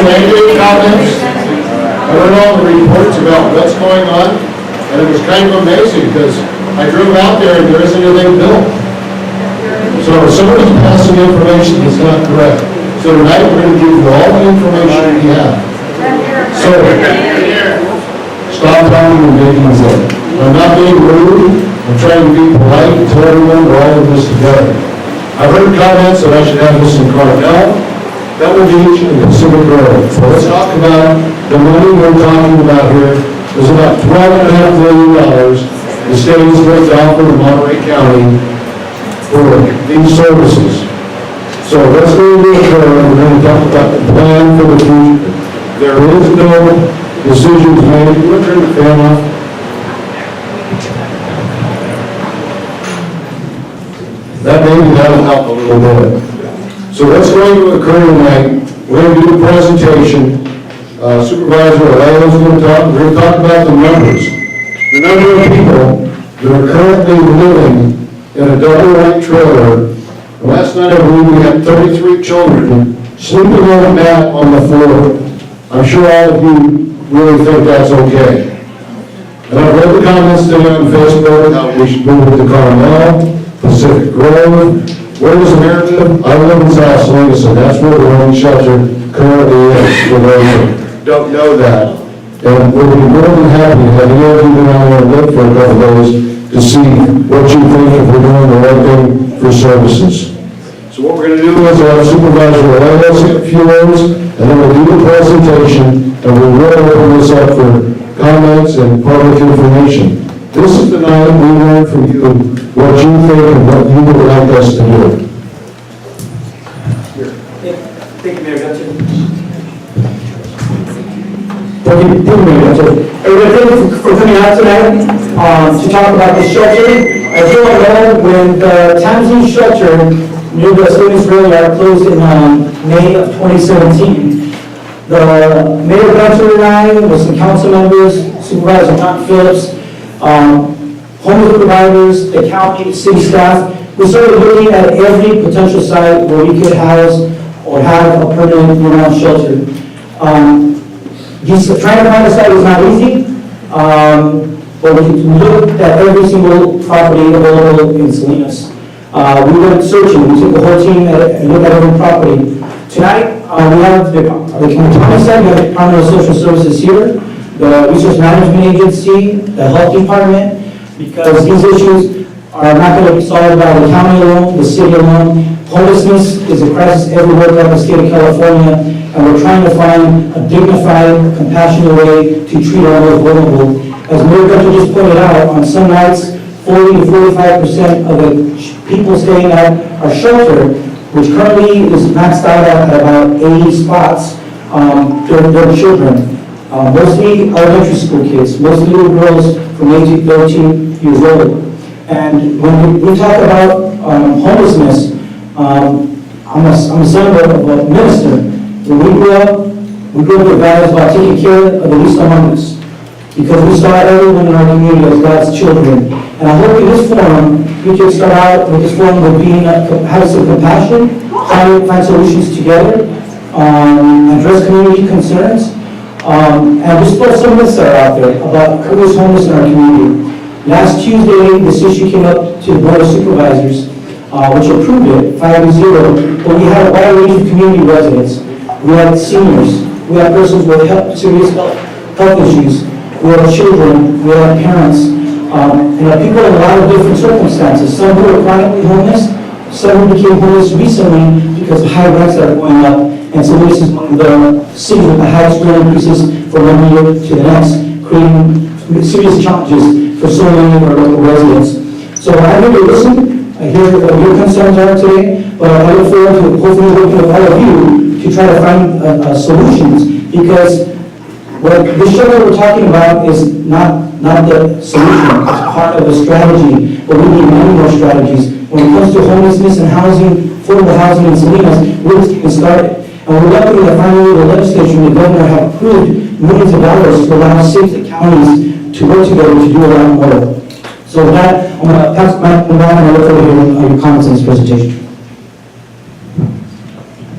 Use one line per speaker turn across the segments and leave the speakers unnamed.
negative comments. I read all the reports about what's going on, and it was kind of amazing because I drove out there and there isn't anything built. So somebody's passing information that's not correct. So tonight we're going to give you all the information we have. So stop talking and making it up. I'm not being rude. I'm trying to be polite and tell everyone we're all in this together. I've heard comments that I should have this in Carmel, Pebble Beach, and Pacific Road. So let's talk about the money we're talking about here. There's about $12.5 million the state is going to offer to Monterey County for these services. So let's go to the and we're going to talk about the plan for the future. There is no decisions made. You want to turn the fan off? That'll help a little bit. So what's going to occur tonight, we're going to do a presentation. Supervisor Laurel is going to talk. We're going to talk about the numbers. The number of people that are currently living in a double white trailer. Last night I believe we had 33 children sleeping on a mat on the floor. I'm sure all of you really think that's okay. And I've read the comments today on Facebook how we should move it to Carmel, Pacific Grove. Where does America live? I live in South Salinas, and that's where the women's shelter currently is. For those who don't know that. And we'll be more than happy to have any of you go down there and look for a couple of days to see what you think if we're doing the right thing for services. So what we're going to do is our supervisor will let us get a few words, and then we'll do the presentation, and we'll really open this up for comments and public information. This is the night we learn from you what you think and what you would like us to do.
Thank you, Mayor Dutton. Thank you, Mayor Dutton. Everybody, thank you for coming out tonight to talk about the shelter. As you all know, when the Townsend shelter near the Salinas Rail Yard closed in May of 2017, the Mayor Dutton and I, with some council members, Supervisor John Phillips, homeless providers, the county, city staff, we started looking at every potential site where we could house or have a permanent year-round shelter. Trying to find a site was not easy, but we looked at every single property available in Salinas. We went searching, we took the whole team and looked at every property. Tonight, we have the county side, we have the Department of Social Services here, the Resource Management Agency, the Health Department, because these issues are not going to be solved by the county alone, the city alone. Homelessness is a crisis everywhere throughout the state of California, and we're trying to find a dignified, compassionate way to treat our most vulnerable. As Mayor Dutton just pointed out, on some nights, 40 to 45% of the people staying at our shelter, which currently is maxed out at about 80 spots, they're children. Mostly elementary school kids, mostly little girls from 8 to 13 years old. And when we talk about homelessness, I'm a son of a minister. When we grew up with values about taking care of the least among us, because we saw everyone in our community as God's children. And I hope in this forum, we can start out with this forum with having some compassion, trying to find solutions together, address community concerns, and just put some myths that are out there about who is homeless in our community. Last Tuesday, this issue came up to the Board of Supervisors, which approved it, 5-0, but we had a wide range of community residents. We had seniors, we had persons with serious health issues, we had children, we had parents, and people in a lot of different circumstances. Some who are chronically homeless, some who became homeless recently because of high rents that are going up, and so this is one of the cities with the highest rent increases from one year to the next, creating serious challenges for so many of our local residents. So I'm going to listen. I hear what your concerns are today, but I look forward to hopefully working with all of you to try to find solutions, because what this shelter we're talking about is not the solution. It's part of a strategy, but we need many more strategies. When it comes to homelessness and housing, affordable housing in Salinas, we're just getting started. And we're lucky that finally the legislature and the governor have approved millions of dollars to allow states and counties to work together to do a lot more. So with that, I'm going to pass the mic back and I look forward to hearing your comments on this presentation.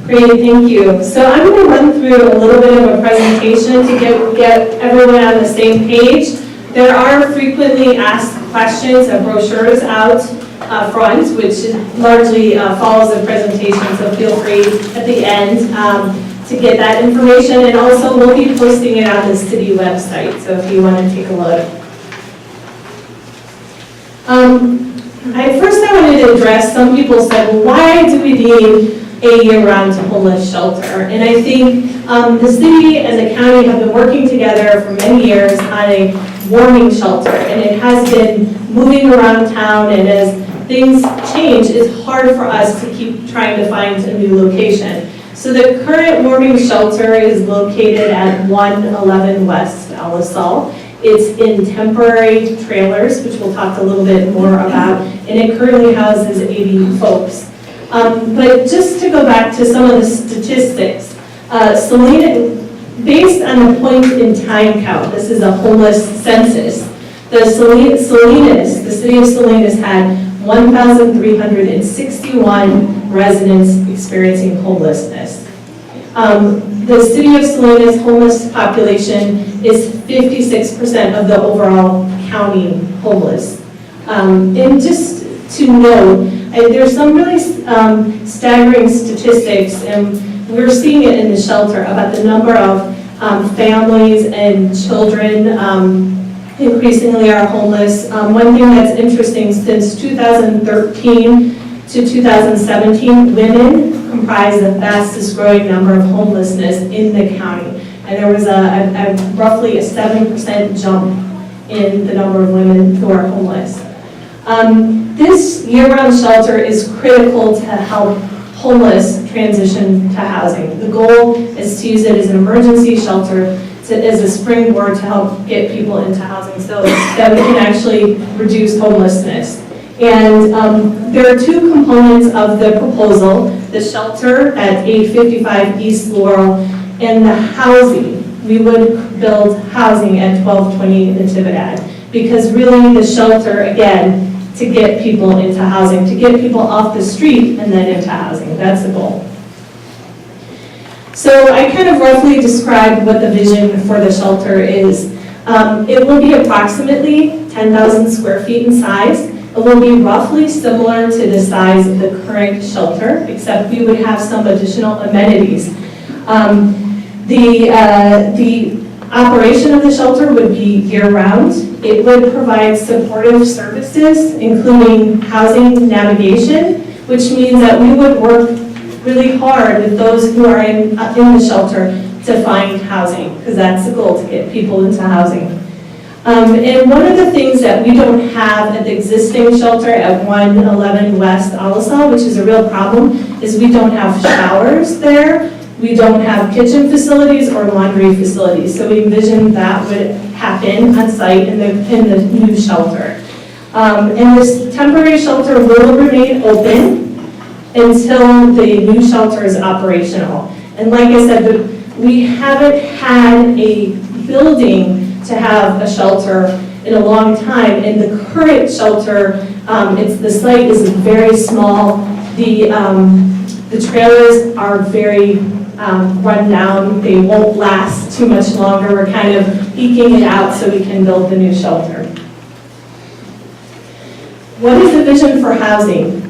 Great, thank you. So I'm going to run through a little bit of a presentation to get everyone on the same page. There are frequently asked questions and brochures out front, which largely follows the presentation, so feel free at the end to get that information. And also we'll be posting it on the city website, so if you want to take a look. First I wanted to address, some people said, well, why do we need a year-round homeless shelter? And I think the city and the county have been working together for many years on a warming shelter, and it has been moving around town, and as things change, it's hard for us to keep trying to find a new location. So the current warming shelter is located at 111 West Alisal. It's in temporary trailers, which we'll talk a little bit more about, and it currently houses 80 folks. But just to go back to some of the statistics, Salinas, based on a point in time count, this is a homeless census, the city of Salinas had 1,361 residents experiencing homelessness. The city of Salinas homeless population is 56% of the overall county homeless. And just to note, there's some really staggering statistics, and we're seeing it in the shelter about the number of families and children increasingly are homeless. One thing that's interesting, since 2013 to 2017, women comprise the fastest growing number of homelessness in the county. And there was a roughly a 7% jump in the number of women who are homeless. This year-round shelter is critical to help homeless transition to housing. The goal is to use it as an emergency shelter, as a springboard to help get people into housing so that we can actually reduce homelessness. And there are two components of the proposal: the shelter at 855 East Laurel and the housing. We would build housing at 1220 Natividad, because really the shelter, again, to get people into housing, to get people off the street and then into housing. That's the goal. So I kind of roughly described what the vision for the shelter is. It will be approximately 10,000 square feet in size. It will be roughly similar to the size of the current shelter, except we would have some additional amenities. The operation of the shelter would be year-round. It would provide supportive services, including housing navigation, which means that we would work really hard with those who are in the shelter to find housing, because that's the goal, to get people into housing. And one of the things that we don't have at the existing shelter at 111 West Alisal, which is a real problem, is we don't have showers there. We don't have kitchen facilities or laundry facilities. So we envision that would happen on site in the new shelter. And this temporary shelter will remain open until the new shelter is operational. And like I said, we haven't had a building to have a shelter in a long time. And the current shelter, the site is very small. The trailers are very run down. They won't last too much longer. We're kind of eking it out so we can build the new shelter. What is the vision for housing?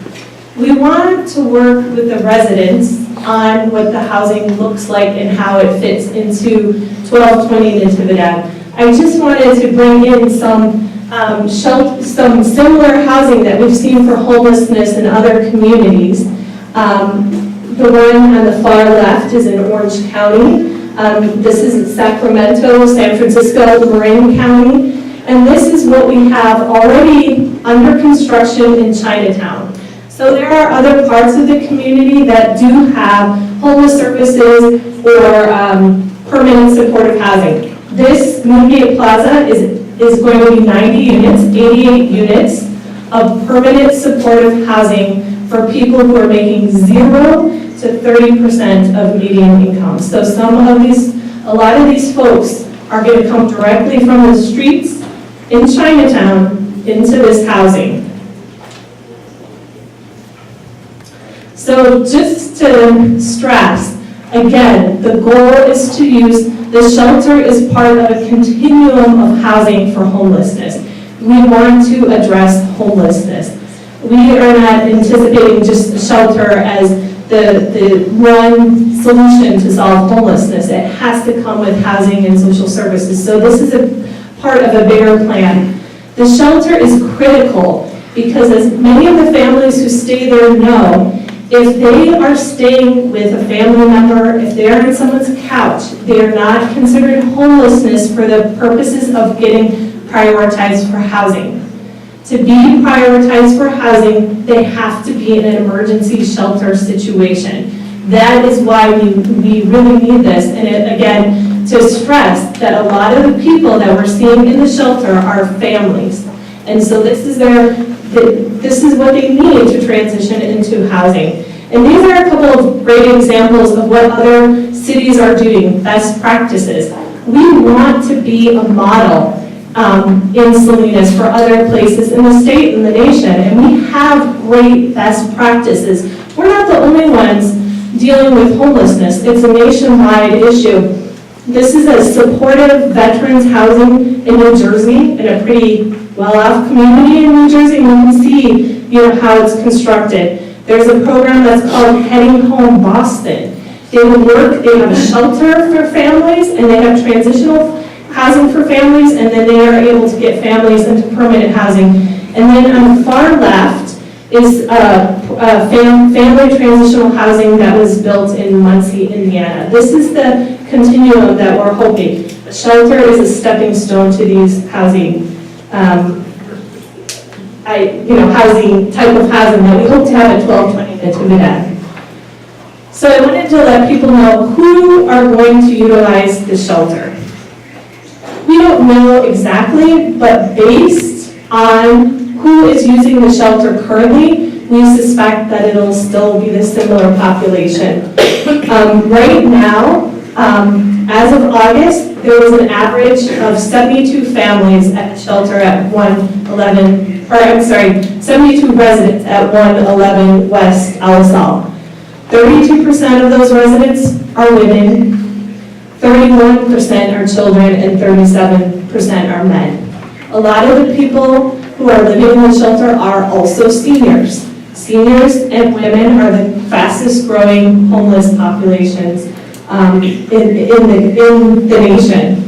We want to work with the residents on what the housing looks like and how it fits into 1220 Natividad. I just wanted to bring in some similar housing that we've seen for homelessness in other communities. The one on the far left is in Orange County. This is in Sacramento, San Francisco, Marin County. And this is what we have already under construction in Chinatown. So there are other parts of the community that do have homeless services or permanent supportive housing. This Moongate Plaza is going to be 90 units, 88 units of permanent supportive housing for people who are making 0 to 30% of median income. So a lot of these folks are going to come directly from the streets in Chinatown into this housing. So just to stress, again, the goal is to use, the shelter is part of a continuum of housing for homelessness. We want to address homelessness. We are not anticipating just a shelter as the one solution to solve homelessness. It has to come with housing and social services. So this is a part of a bigger plan. The shelter is critical because, as many of the families who stay there know, if they are staying with a family member, if they are on someone's couch, they are not considered homelessness for the purposes of getting prioritized for housing. To be prioritized for housing, they have to be in an emergency shelter situation. That is why we really need this. And again, to stress that a lot of the people that we're seeing in the shelter are families. And so this is what they need to transition into housing. And these are a couple of great examples of what other cities are doing, best practices. We want to be a model in Salinas for other places in the state and the nation, and we have great best practices. We're not the only ones dealing with homelessness. It's a nationwide issue. This is a supportive veterans housing in New Jersey, in a pretty well-off community in New Jersey, and you can see, how it's constructed. There's a program that's called Heading Home Boston. They have a shelter for families, and they have transitional housing for families, and then they are able to get families into permanent housing. And then on the far left is family transitional housing that was built in Muncie, Indiana. This is the continuum that we're hoping. A shelter is a stepping stone to these housing, housing type of housing that we hope to have at 1220 Natividad. So I wanted to let people know who are going to utilize the shelter. We don't know exactly, but based on who is using the shelter currently, we suspect that it'll still be the similar population. Right now, as of August, there was an average of 72 families at the shelter at 72 residents at 111 West Alisal. 32% of those residents are women, 31% are children, and 37% are men. A lot of the people who are living in the shelter are also seniors. Seniors and women are the fastest growing homeless populations in the nation.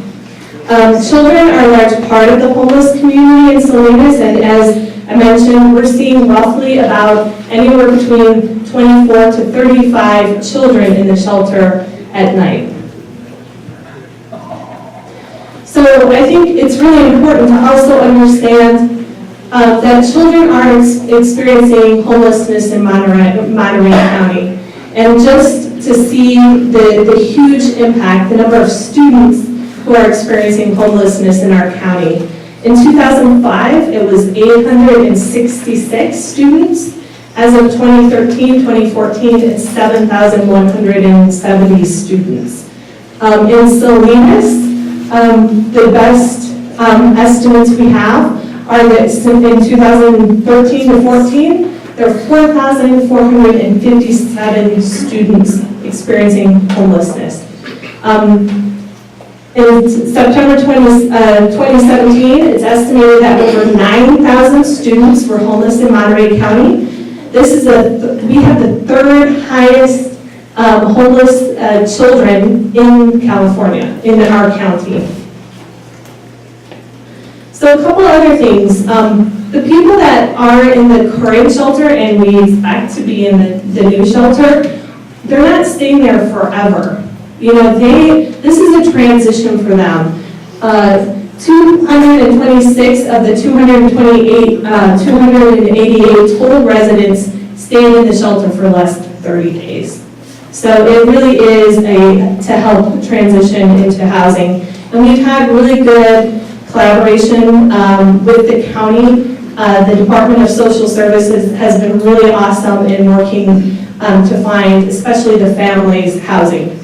Children are a large part of the homeless community in Salinas, and as I mentioned, we're seeing roughly about anywhere between 24 to 35 children in the shelter at night. So I think it's really important to also understand that children are experiencing homelessness in Monterey County. And just to see the huge impact, the number of students who are experiencing homelessness in our county. In 2005, it was 866 students. As of 2013-2014, it's 7,170 students. In Salinas, the best estimates we have are that in 2013 to 14, there are 4,457 students experiencing homelessness. In September 2017, it's estimated that over 9,000 students were homeless in Monterey County. We have the third highest homeless children in California, in our county. So a couple other things. The people that are in the current shelter, and we expect to be in the new shelter, they're not staying there forever. This is a transition for them. 226 of the 288 total residents stayed in the shelter for less than 30 days. So it really is to help transition into housing. And we've had really good collaboration with the county. The Department of Social Services has been really awesome in working to find, especially the families, housing.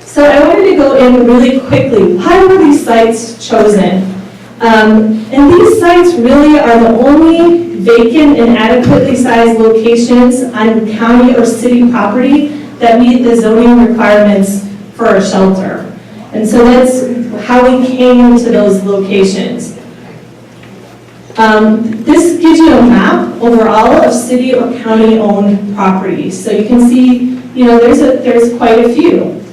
So I wanted to go in really quickly. Why were these sites chosen? And these sites really are the only vacant and adequately sized locations on county or city property that meet the zoning requirements for a shelter. And so that's how we came to those locations. This gives you a map overall of city or county-owned properties. So you can see, there's quite a few.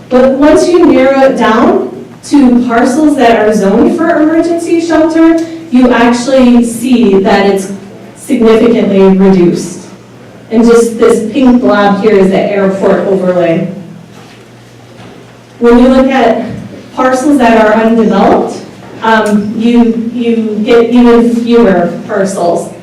But once you narrow it down to parcels that are zoned for emergency shelter, you actually see that it's significantly reduced. And just this pink blob here is the airport overlay. When you look at parcels that are undeveloped, you get even fewer parcels.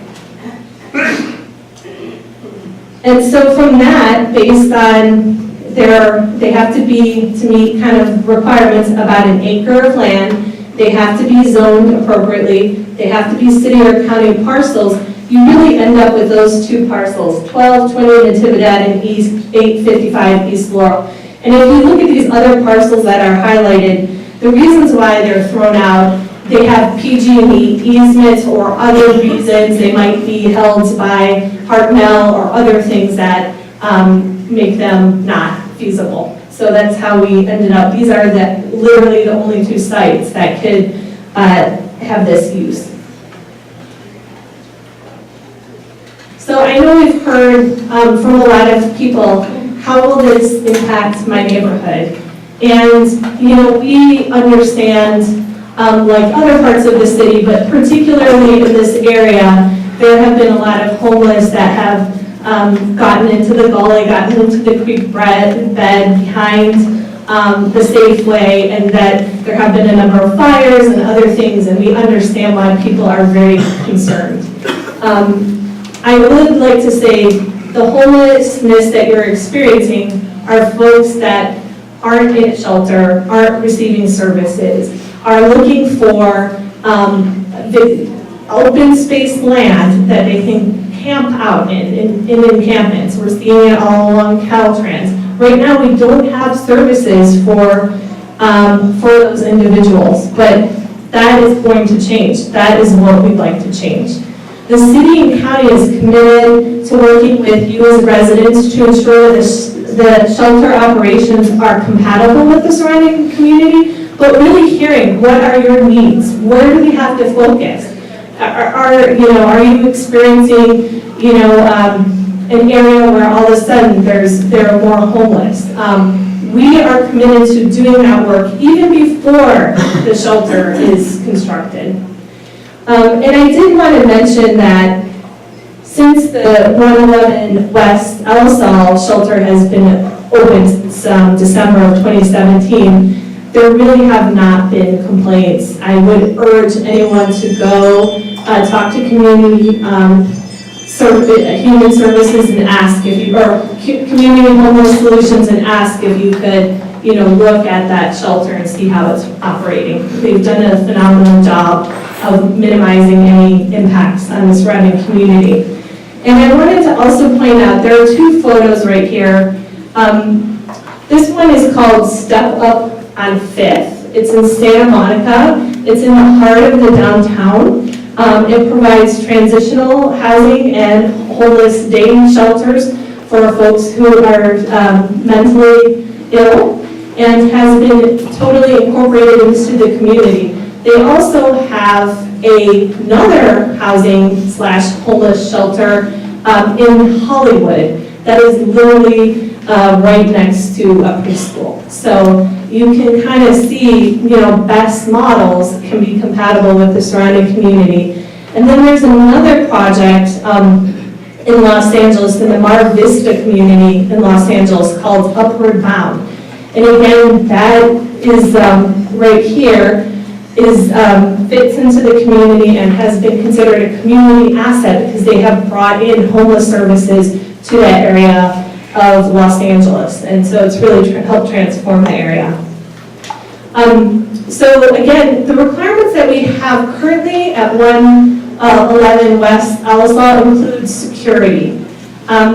And so from that, based on they have to meet kind of requirements about an acre of land, they have to be zoned appropriately, they have to be city or county parcels, you really end up with those two parcels, 1220 Natividad and 855 East Laurel. And if you look at these other parcels that are highlighted, the reasons why they're thrown out, they have PG&E easements or other reasons. They might be held by Hartnell or other things that make them not feasible. So that's how we ended up. These are literally the only two sites that could have this use. So I know we've heard from a lot of people, how will this impact my neighborhood? And, we understand, like other parts of the city, but particularly in this area, there have been a lot of homeless that have gotten into the gully, gotten into the creek bed behind the Safeway, and that there have been a number of fires and other things, and we understand why people are very concerned. I would like to say the homelessness that you're experiencing are folks that aren't in a shelter, aren't receiving services, are looking for open space land that they can camp out in encampments. We're seeing it all along Caltrans. Right now, we don't have services for those individuals, but that is going to change. That is what we'd like to change. The city and county is committed to working with you as residents to ensure the shelter operations are compatible with the surrounding community, but really hearing what are your needs? Where do we have to focus? Are you experiencing, an area where all of a sudden there are more homeless? We are committed to doing that work even before the shelter is constructed. And I did want to mention that since the 111 West LSAL shelter has been open since December of 2017, there really have not been complaints. I would urge anyone to go talk to community human services and ask if you, or community homeless solutions, and ask if you could, look at that shelter and see how it's operating. They've done a phenomenal job of minimizing any impacts on the surrounding community. And I wanted to also point out, there are two photos right here. This one is called Step Up on 5th. It's in Santa Monica. It's in the heart of the downtown. It provides transitional housing and homeless day shelters for folks who are mentally ill, and has been totally incorporated into the community. They also have another housing/homeless shelter in Hollywood that is literally right next to a preschool. So you can kind of see, best models can be compatible with the surrounding community. And then there's another project in Los Angeles, in the Mar Vista community in Los Angeles, called Upward Bound. And again, that is right here, fits into the community and has been considered a community asset because they have brought in homeless services to that area of Los Angeles. And so it's really helped transform the area. So again, the requirements that we have currently at 111 West Alisal include security.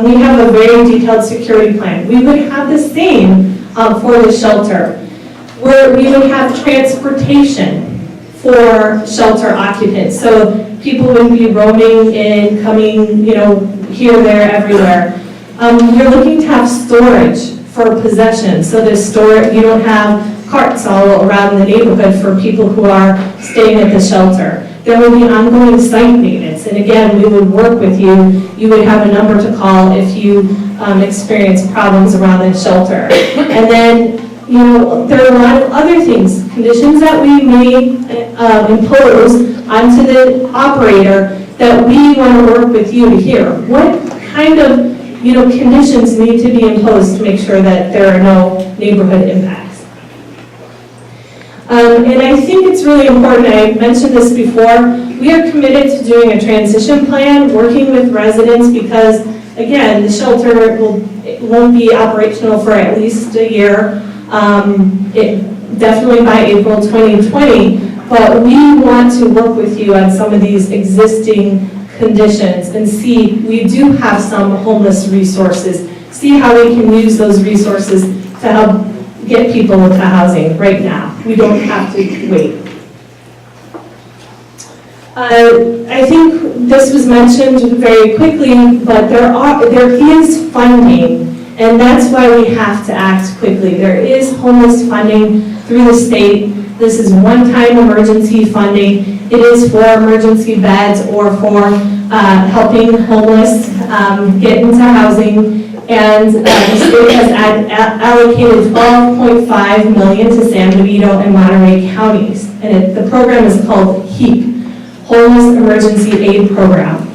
We have a very detailed security plan. We would have the same for the shelter, where we would have transportation for shelter occupants. So people wouldn't be roaming and coming, here, there, everywhere. You're looking to have storage for possession, so you don't have carts all around the neighborhood for people who are staying at the shelter. There will be ongoing site maintenance, and again, we would work with you. You would have a number to call if you experience problems around the shelter. And then, there are a lot of other things, conditions that we may impose onto the operator that we want to work with you to hear. What kind of, conditions need to be imposed to make sure that there are no neighborhood impacts? And I think it's really important, I mentioned this before, we are committed to doing a transition plan, working with residents, because, again, the shelter won't be operational for at least a year, definitely by April 2020, but we want to work with you on some of these existing conditions and see, we do have some homeless resources, see how we can use those resources to help get people into housing right now. We don't have to wait. I think this was mentioned very quickly, but there is funding, and that's why we have to act quickly. There is homeless funding through the state. This is one-time emergency funding. It is for emergency beds or for helping homeless get into housing. And the state has allocated $12.5 million to San Benito and Monterey counties. And the program is called HEAP, Homeless Emergency Aid Program.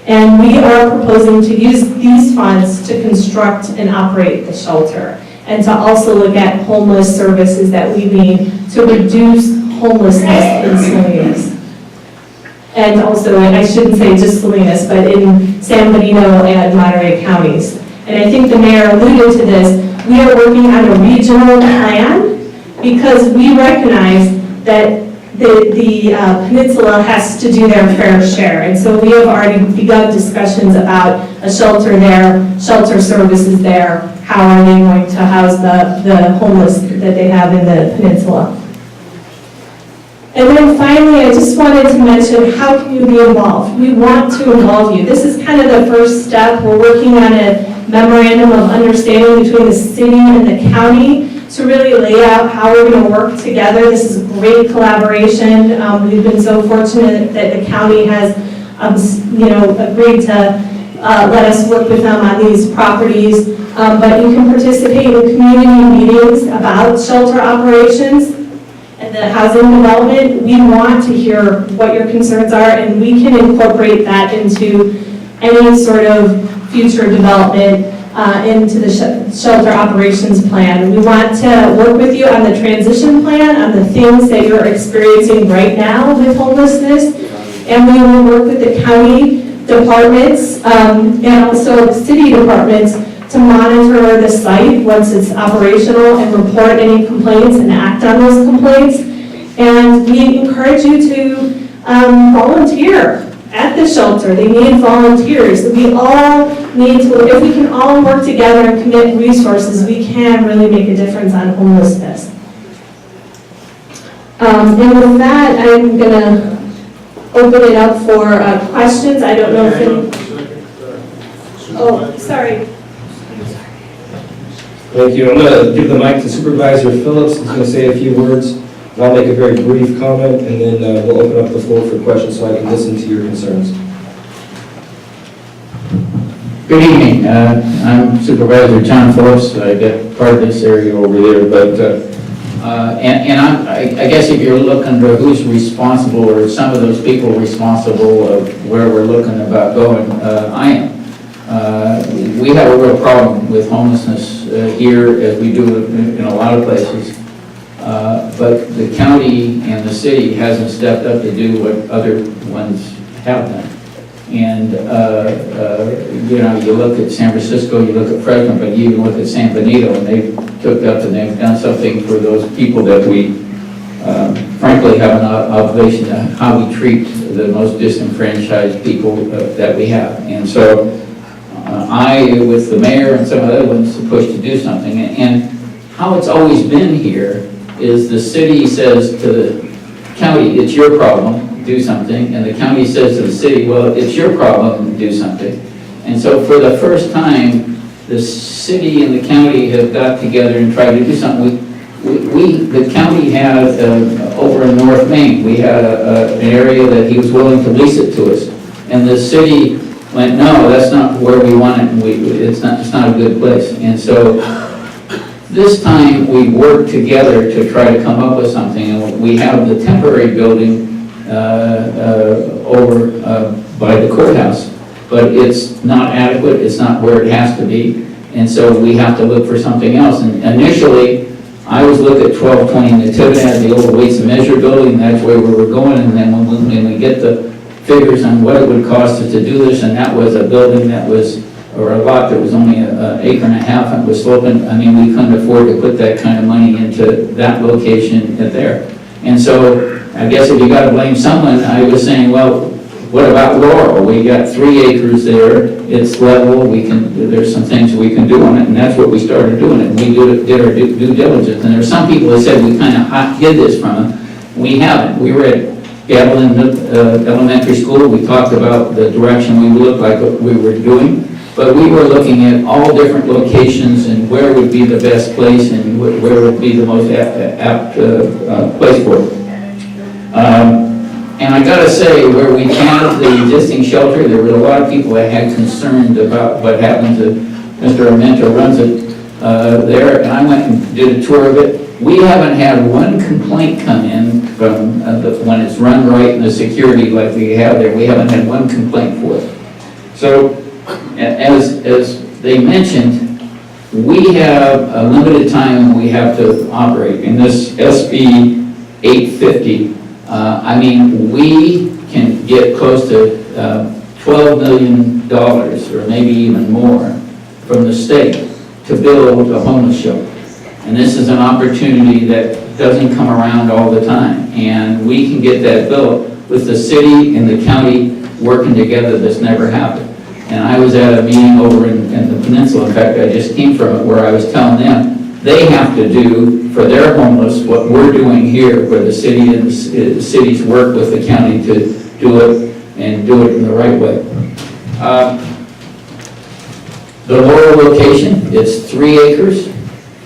And we are proposing to use these funds to construct and operate the shelter, and to also look at homeless services that we need to reduce homelessness in Salinas. And also, I shouldn't say just Salinas, but in San Benito and Monterey counties. And I think the mayor alluded to this, we are working on a regional plan because we recognize that the peninsula has to do their fair share. And so we have already begun discussions about a shelter there, shelter services there, how are they going to house the homeless that they have in the peninsula. And then finally, I just wanted to mention, how can you be involved? We want to involve you. This is kind of the first step. We're working on a memorandum of understanding between the city and the county to really lay out how we're going to work together. This is a great collaboration. We've been so fortunate that the county has, agreed to let us work with them on these properties. But you can participate in community meetings about shelter operations and the housing development. We want to hear what your concerns are, and we can incorporate that into any sort of future development into the shelter operations plan. We want to work with you on the transition plan, on the things that you're experiencing right now with homelessness, and we will work with the county departments and also the city departments to monitor the site once it's operational and report any complaints and act on those complaints. And we encourage you to volunteer at the shelter. They need volunteers. We all need to, if we can all work together and commit resources, we can really make a difference on homelessness. And with that, I'm going to open it up for questions. I don't know if any... Oh, sorry.
Thank you. I'm going to give the mic to Supervisor Phillips. He's going to say a few words. And I'll make a very brief comment, and then we'll open up the floor for questions so I can listen to your concerns.
Good evening. I'm Supervisor John Phillips. I get part of this area over there, but I guess if you're looking to who's responsible, or some of those people responsible of where we're looking about going, I am. We have a real problem with homelessness here, as we do in a lot of places. But the county and the city hasn't stepped up to do what other ones have done. And, you look at San Francisco, you look at Fresno, but you even look at San Benito, and they've took up and they've done something for those people that we, frankly, have an obligation to how we treat the most disenfranchised people that we have. And so I, with the mayor and some of the other ones, push to do something. And how it's always been here is the city says to the county, it's your problem. do something, and the county says to the city, well, it's your problem, do something. And so for the first time, the city and the county have got together and tried to do something. The county had, over in North Main, we had an area that he was willing to lease it to us. And the city went, no, that's not where we want it, and it's not a good place. And so this time, we worked together to try to come up with something, and we have the temporary building over by the courthouse, but it's not adequate, it's not where it has to be, and so we have to look for something else. And initially, I was looking at 1220 Natividad, the old weights and measure building, that's where we were going, and then when we get the figures on what it would cost us to do this, and that was a building that was, or a lot that was only an acre and a half and was sloping, I mean, we couldn't afford to put that kind of money into that location there. And so, I guess if you got to blame someone, I was saying, well, what about Laurel? We got 3 acres there, it's level, there's some things we can do on it, and that's what we started doing, and we did our due diligence. And there's some people that said we kind of hid this from them. We haven't. We were at Gavilan Elementary School, we talked about the direction we looked like what we were doing, but we were looking at all different locations and where would be the best place and where would be the most apt place for it. And I gotta say, where we had the existing shelter, there were a lot of people that had concerns about what happened to Mr. Armento runs it there, and I went and did a tour of it. We haven't had one complaint come in from when it's run right and the security like we have there. We haven't had one complaint for it. So, as they mentioned, we have a limited time we have to operate. In this SB 850, I mean, we can get close to $12 million or maybe even more from the state to build a homeless shelter. And this is an opportunity that doesn't come around all the time. And we can get that built with the city and the county working together. This never happened. And I was at a meeting over in the peninsula, in fact, I just came from it, where I was telling them they have to do for their homeless what we're doing here, where the city and the cities work with the county to do it and do it in the right way. The Laurel location, it's 3 acres.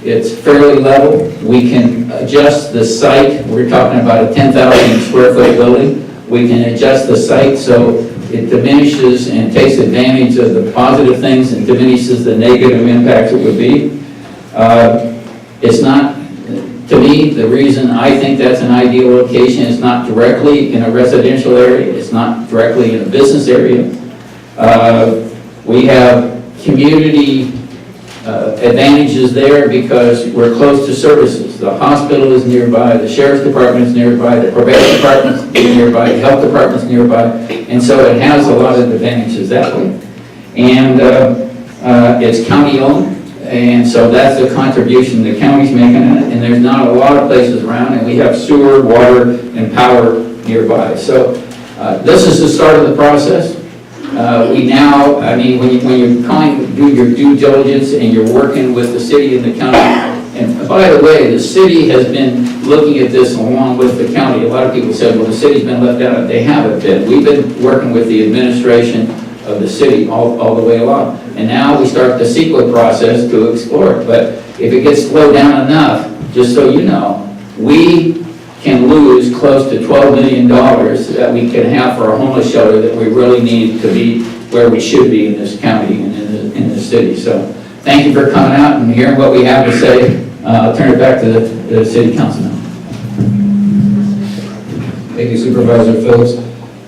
It's fairly level. We can adjust the site. We're talking about a 10,000 square foot building. We can adjust the site so it diminishes and takes advantage of the positive things and diminishes the negative impacts it would be. It's not, to me, the reason I think that's an ideal location is not directly in a residential area. It's not directly in a business area. We have community advantages there because we're close to services. The hospital is nearby, the sheriff's department is nearby, the probation department is nearby, the health department is nearby, and so it has a lot of advantages that way. And it's county owned, and so that's the contribution the county's making in it, and there's not a lot of places around, and we have sewer, water, and power nearby. So this is the start of the process. We now, I mean, when you're trying to do your due diligence and you're working with the city and the county, and by the way, the city has been looking at this along with the county. A lot of people said, well, the city's been left out. They haven't been. We've been working with the administration of the city all the way along. And now we start the CEQA process to explore it. But if it gets slowed down enough, just so you know, we can lose close to $12 million that we can have for a homeless shelter that we really need to be where we should be in this county and in the city. So thank you for coming out and hearing what we have to say. I'll turn it back to the city council now.
Thank you, Supervisor Phillips.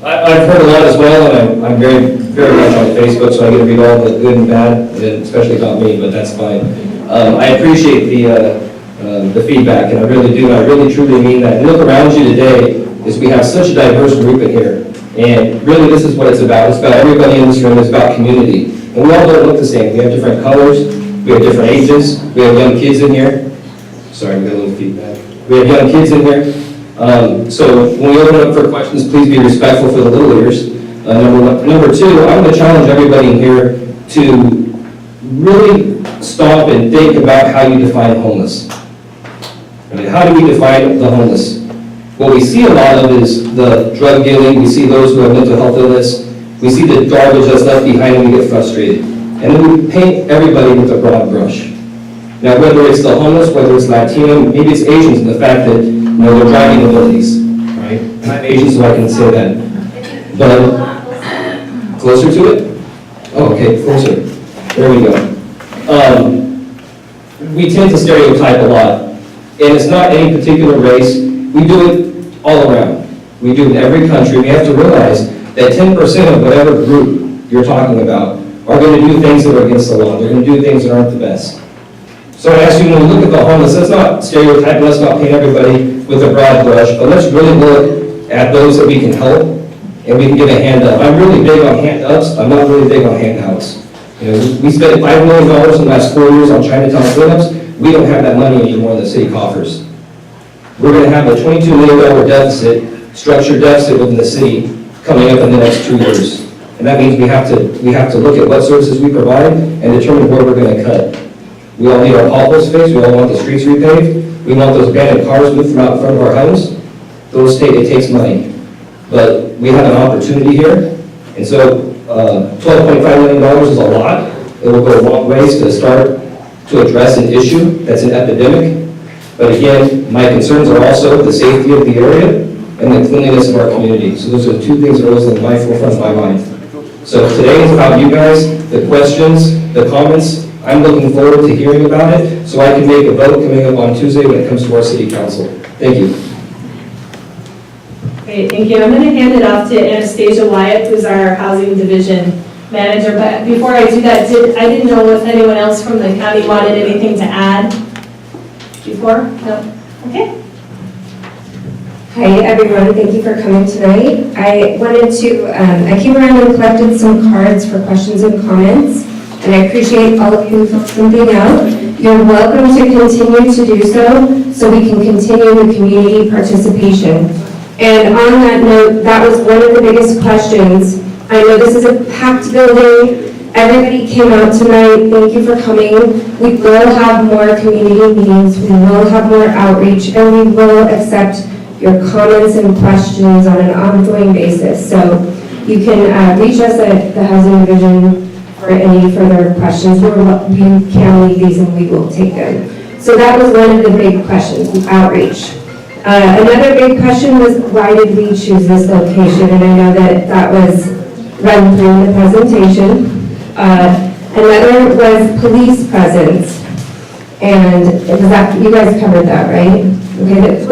I've heard a lot as well, and I'm very much on Facebook, so I get to read all the good and bad, and especially about me, but that's fine. I appreciate the feedback, and I really do. I really truly mean that. And look around you today, is we have such a diverse group in here, and really this is what it's about. It's about everybody in this room. It's about community, and we all don't look the same. We have different colors. We have different ages. We have young kids in here. Sorry, we got a little feedback. We have young kids in here. So when we open up for questions, please be respectful for the little ears. Number two, I'm going to challenge everybody in here to really stop and think about how you define homeless. I mean, how do we define the homeless? What we see a lot of is the drug dealing, we see those who have mental health illness, we see the garbage that's left behind and we get frustrated. And then we paint everybody with a broad brush. Now, whether it's the homeless, whether it's Latino, maybe it's Asians, and the fact that, they're driving abilities, right? And I'm Asian, so I can say that. But, closer to it? Oh, okay, closer. There we go. We tend to stereotype a lot, and it's not any particular race. We do it all around. We do it in every country. We have to realize that 10% of whatever group you're talking about are going to do things that are against the law. They're going to do things that aren't the best. So I ask you, when we look at the homeless, let's not stereotype, let's not paint everybody with a broad brush, but let's really look at those that we can help, and we can give a hand up. I'm really big on hand ups. I'm not really big on handouts. We spent $5 million in the last 4 years on Chinatown cleanups. We don't have that money anymore in the city coffers. We're going to have a $22 million deficit, structured deficit within the city coming up in the next 2 years. And that means we have to look at what services we provide and determine where we're going to cut. We all need our potholes fixed. We all want the streets repaved. We want those abandoned cars moved from out in front of our homes. It takes money. But we have an opportunity here. And so $12.5 million is a lot. It will go a long ways to start to address an issue that's an epidemic. But again, my concerns are also the safety of the area and the cleanliness of our community. So those are the two things that are always in the forefront of my mind. So today is about you guys, the questions, the comments. I'm looking forward to hearing about it so I can make a vote coming up on Tuesday when it comes to our city council. Thank you.
Great, thank you. I'm going to hand it off to Anastasia Wyatt, who's our housing division manager. But before I do that, I didn't know if anyone else from the county wanted anything to add before? No? Okay.
Hi everyone, thank you for coming tonight. I wanted to, I came around and collected some cards for questions and comments, and I appreciate all of you for something out. You're welcome to continue to do so we can continue the community participation. And on that note, that was one of the biggest questions. I know this is a packed building. Everybody came out tonight. Thank you for coming. We will have more community meetings. We will have more outreach, and we will accept your comments and questions on an ongoing basis. So you can reach us at the Housing Division for any further questions. We can leave these and we will take them. So that was one of the big questions, outreach. Another big question was, why did we choose this location? And I know that was run through in the presentation. Another was police presence. And it was that, you guys covered that, right? Okay,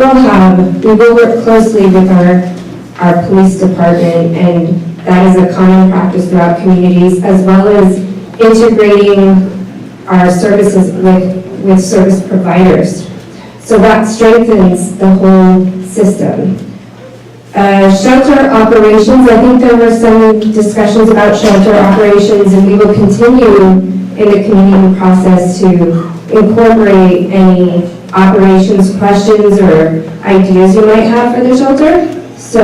we will work closely with our police department, and that is a common practice throughout communities, as well as integrating our services with service providers. So that strengthens the whole system. Shelter operations, I think there were some discussions about shelter operations, and we will continue in the community process to incorporate any operations questions or ideas you might have for the shelter. So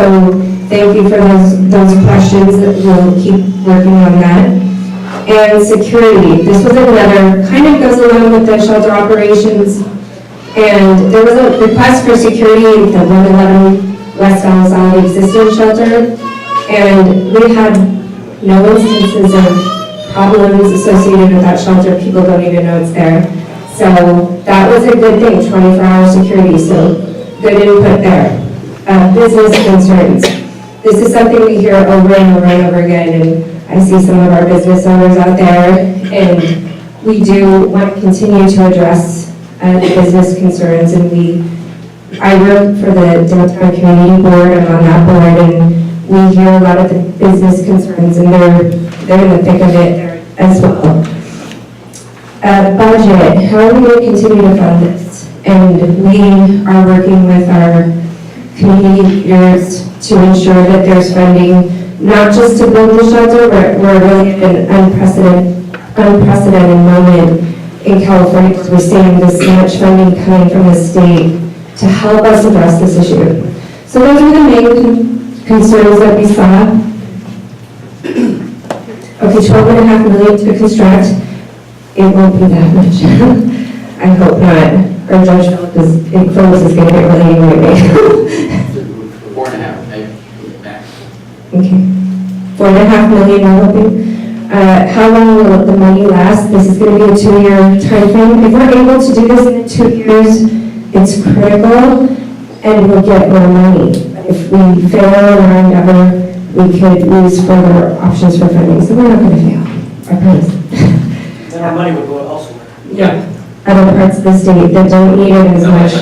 thank you for those questions. We'll keep working on that. And security. This was another, kind of goes along with the shelter operations. And there was a request for security in the 111 West Alisal existing shelter. And we had no instances of problems associated with that shelter. People don't even know it's there. So that was a good thing, 24-hour security, so good input there. Business concerns. This is something we hear over and over and over again, and I see some of our business owners out there, and we do want to continue to address the business concerns, and I work for the Downtown Community Board. I'm on that board, and we hear a lot of the business concerns, and they're in the thick of it as well. Budget, how are we going to continue to fund this? And we are working with our community leaders to ensure that there's funding, not just to build the shelter, we're really at an unprecedented moment in California, because we're seeing this much funding coming from the state to help us address this issue. So those are the main concerns that we saw. Okay, $12.5 million to construct. It won't be that much. I hope not. Or Judge Phillips is going to get really angry at me. 4.5 million we're hoping. How long will the money last? This is going to be a 2-year timeframe. If we're able to do this in 2 years, it's critical, and we'll get more money. If we fail in our endeavor, we could lose further options for funding, so we're not going to fail, I promise.
Then our money will go elsewhere.
Yeah. Other parts of the state that don't need it as much.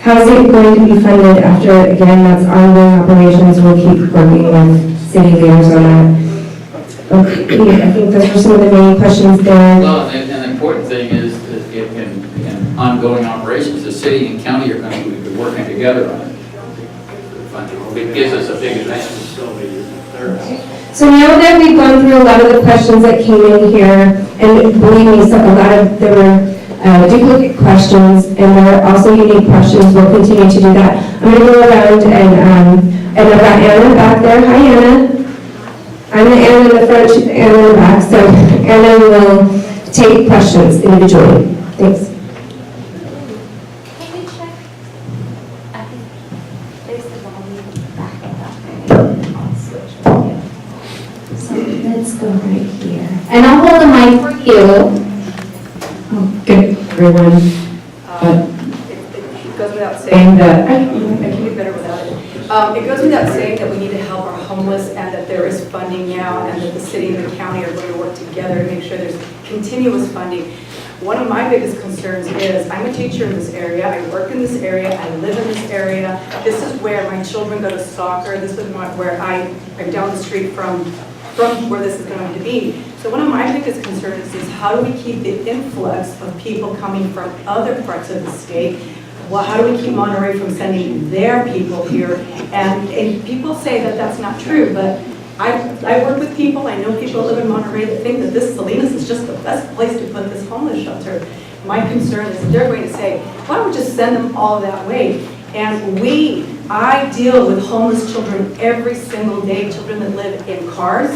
How is it going to be funded after, again, that's ongoing operations, we'll keep working with city leaders on that. Okay, I think those are some of the main questions there.
Well, and the important thing is that if in ongoing operations, the city and county are going to be working together on it. It gives us a big advantage.
So now that we've gone through a lot of the questions that came in here, and believe me, there were duplicate questions, and there are also unique questions. We'll continue to do that. I'm going to go around and I've got Anna back there. Hi, Anna. I'm the Anna in the front, she's the Anna in the back. So Anna will take questions individually. Thanks.
Can we check? I think there's the volume back up. So let's go right here. And I'll hold the mic for you.
Good, everyone.
It goes without saying that, I can do better without it. It goes without saying that we need to help our homeless and that there is funding now and that the city and the county are going to work together to make sure there's continuous funding. One of my biggest concerns is, I'm a teacher in this area, I work in this area, I live in this area. This is where my children go to soccer, this is where I'm down the street from where this is going to be. So one of my biggest concerns is how do we keep the influx of people coming from other parts of the state? Well, how do we keep Monterey from sending their people here? And people say that that's not true, but I work with people, I know people that live in Monterey that think that this Salinas is just the best place to put this homeless shelter. My concern is that they're going to say, why don't we just send them all that way? And I deal with homeless children every single day, children that live in cars,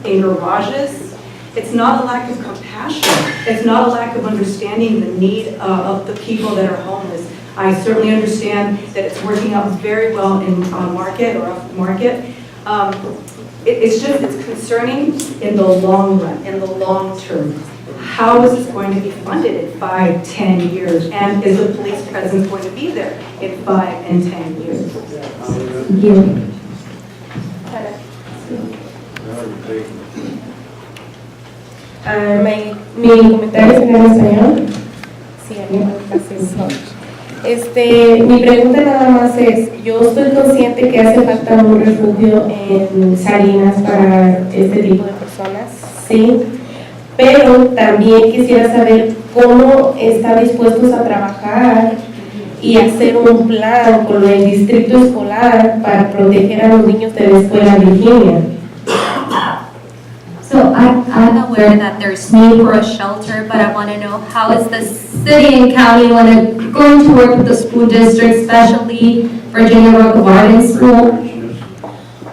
in garages. It's not a lack of compassion. It's not a lack of understanding the need of the people that are homeless. I certainly understand that it's working out very well in market or off market. It's concerning in the long run, in the long term. How is this going to be funded in 5, 10 years? And is the police presence going to be there in 5 and 10 years?
Thank you.
Mi comentario será en español. Sí, a mí me gusta así. Mi pregunta nada más es, yo estoy consciente que hace falta un refugio en Salinas para este tipo de personas, sí, pero también quisiera saber cómo están dispuestos a trabajar y hacer un plan con el distrito escolar para proteger a los niños de la escuela Virginia.
So I'm aware that there's need for a shelter, but I want to know how is the city and county going to work with the school district, especially Virginia Road Garden School?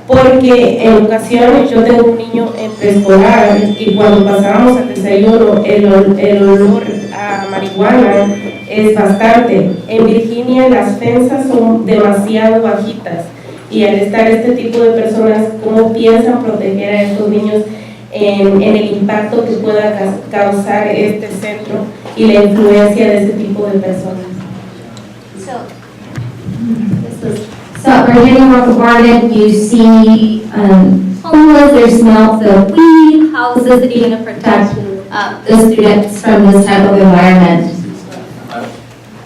Porque en ocasiones yo tengo un niño en preescolar y cuando pasábamos al desayuno el olor a marihuana es bastante. En Virginia las fensas son demasiado bajitas y al estar este tipo de personas, ¿cómo piensan proteger a estos niños en el impacto que pueda causar este centro y la influencia de este tipo de personas?
So at Virginia Road Garden, you see homeless, there's smells of weed. How is the city going to protect the students from this type of environment?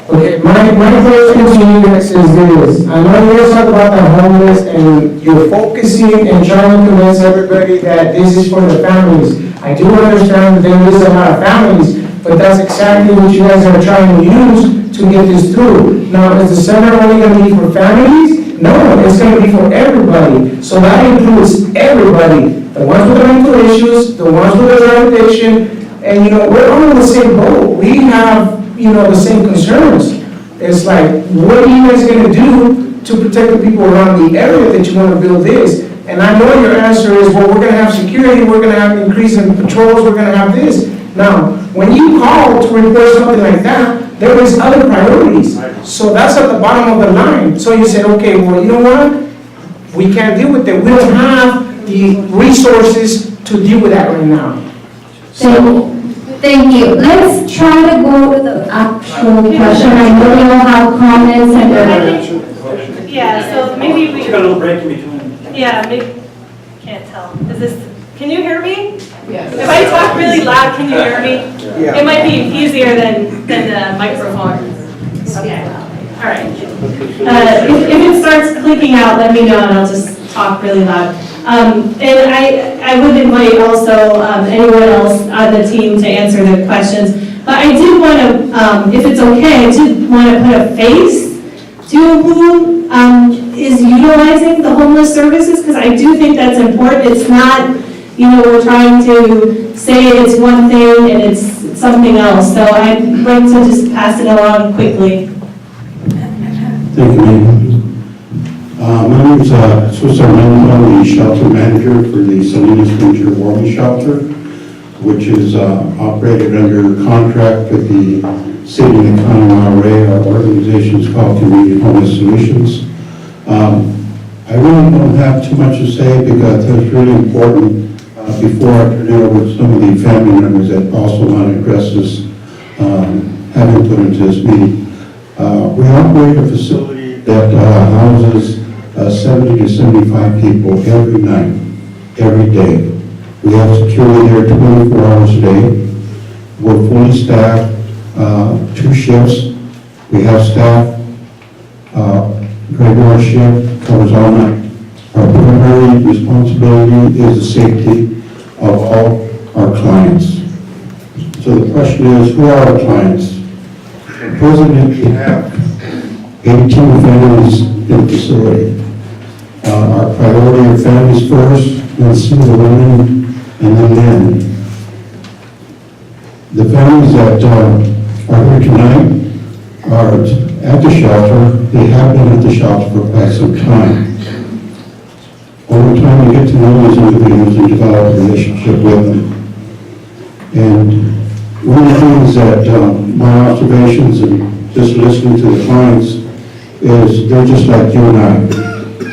Okay, my question to you guys is this. I know you guys talk about the homeless and you're focusing and trying to convince everybody that this is for the families. I do understand that there is a lot of families, but that's exactly what you guys are trying to use to get this through. Now, is the center only going to be for families? No, it's going to be for everybody. So that includes everybody. The ones with the mental issues, the ones with the drug addiction, and we're all in the same boat. We have the same concerns. It's like, what are you guys going to do to protect the people around the area that you want to build this? And I know your answer is, well, we're going to have security, we're going to have an increase in patrols, we're going to have this. Now, when you call to report something like that, there is other priorities. So that's at the bottom of the line. So you say, okay, well, you know what? We can't deal with that. We don't have the resources to deal with that right now.
Thank you. Let's try to go to the actual question. I know we all have comments and.
Yeah, so maybe we.
Took a little break in between.
Yeah, maybe, can't tell. Is this, can you hear me?
Yes.
If I talk really loud, can you hear me?
Yeah.
It might be easier than the microphone. Okay, all right. If it starts clicking out, let me know and I'll just talk really loud. And I would invite also anyone else on the team to answer the questions. But I did want to, if it's okay, I did want to put a face to who is utilizing the homeless services, because I do think that's important. It's not, we're trying to say it's one thing and it's something else. So I'd like to just pass it along quickly.
Thank you, ma'am. My name is Swiss Armando. I'm the shelter manager for the Salinas Winter Warming Shelter, which is operated under contract with the city and the county of Monterey. Our organization is called Community Homeless Solutions. I really don't have too much to say because it's really important before I turn it over to some of the family members that also want to address this, have input into this meeting. We operate a facility that houses 70 to 75 people every night, every day. We have security there 24 hours a day. We're fully staffed, 2 shifts. We have staff, regular shift, covers all night. Our primary responsibility is the safety of all our clients. So the question is, who are our clients? Presently, we have 18 families in the facility. Our priority are families first, then single women, and then men. The families that are here tonight are at the shelter. They have been at the shelter for quite some time. Over time, we get to know these individuals and develop a relationship with them. And one of the things that my observations and just listening to the clients is they're just like you and I.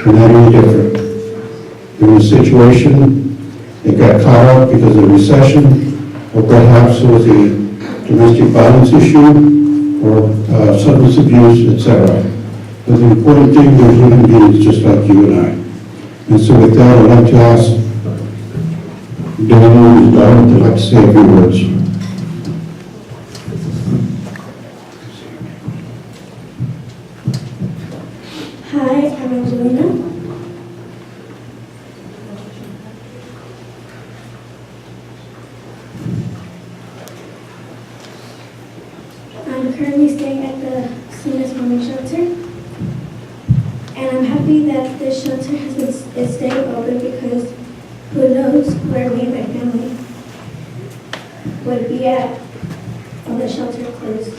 They're not any different. They're in a situation, they got caught up because of the recession, or perhaps it was a domestic violence issue, or substance abuse, etc. But the important thing, they're human beings just like you and I. And so with that, I'd like to ask Daniel, who's down, to like to say a few words.
Hi, I'm Angelina. I'm currently staying at the Salinas Warming Shelter. And I'm happy that this shelter is staying open because who knows where me and my family would be at when the shelter closed.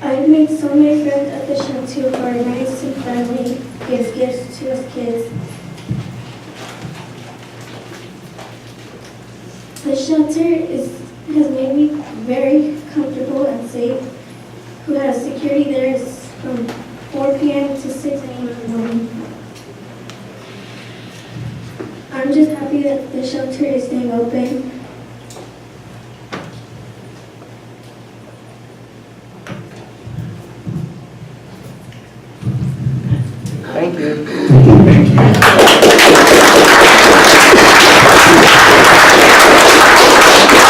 I've made so many friends at the shelter who are nice and friendly, gives gifts to us kids. The shelter has made me very comfortable and safe. Who has security there is from 4 p.m. to 6 a.m. in the morning. I'm just happy that the shelter is staying open.
Thank you.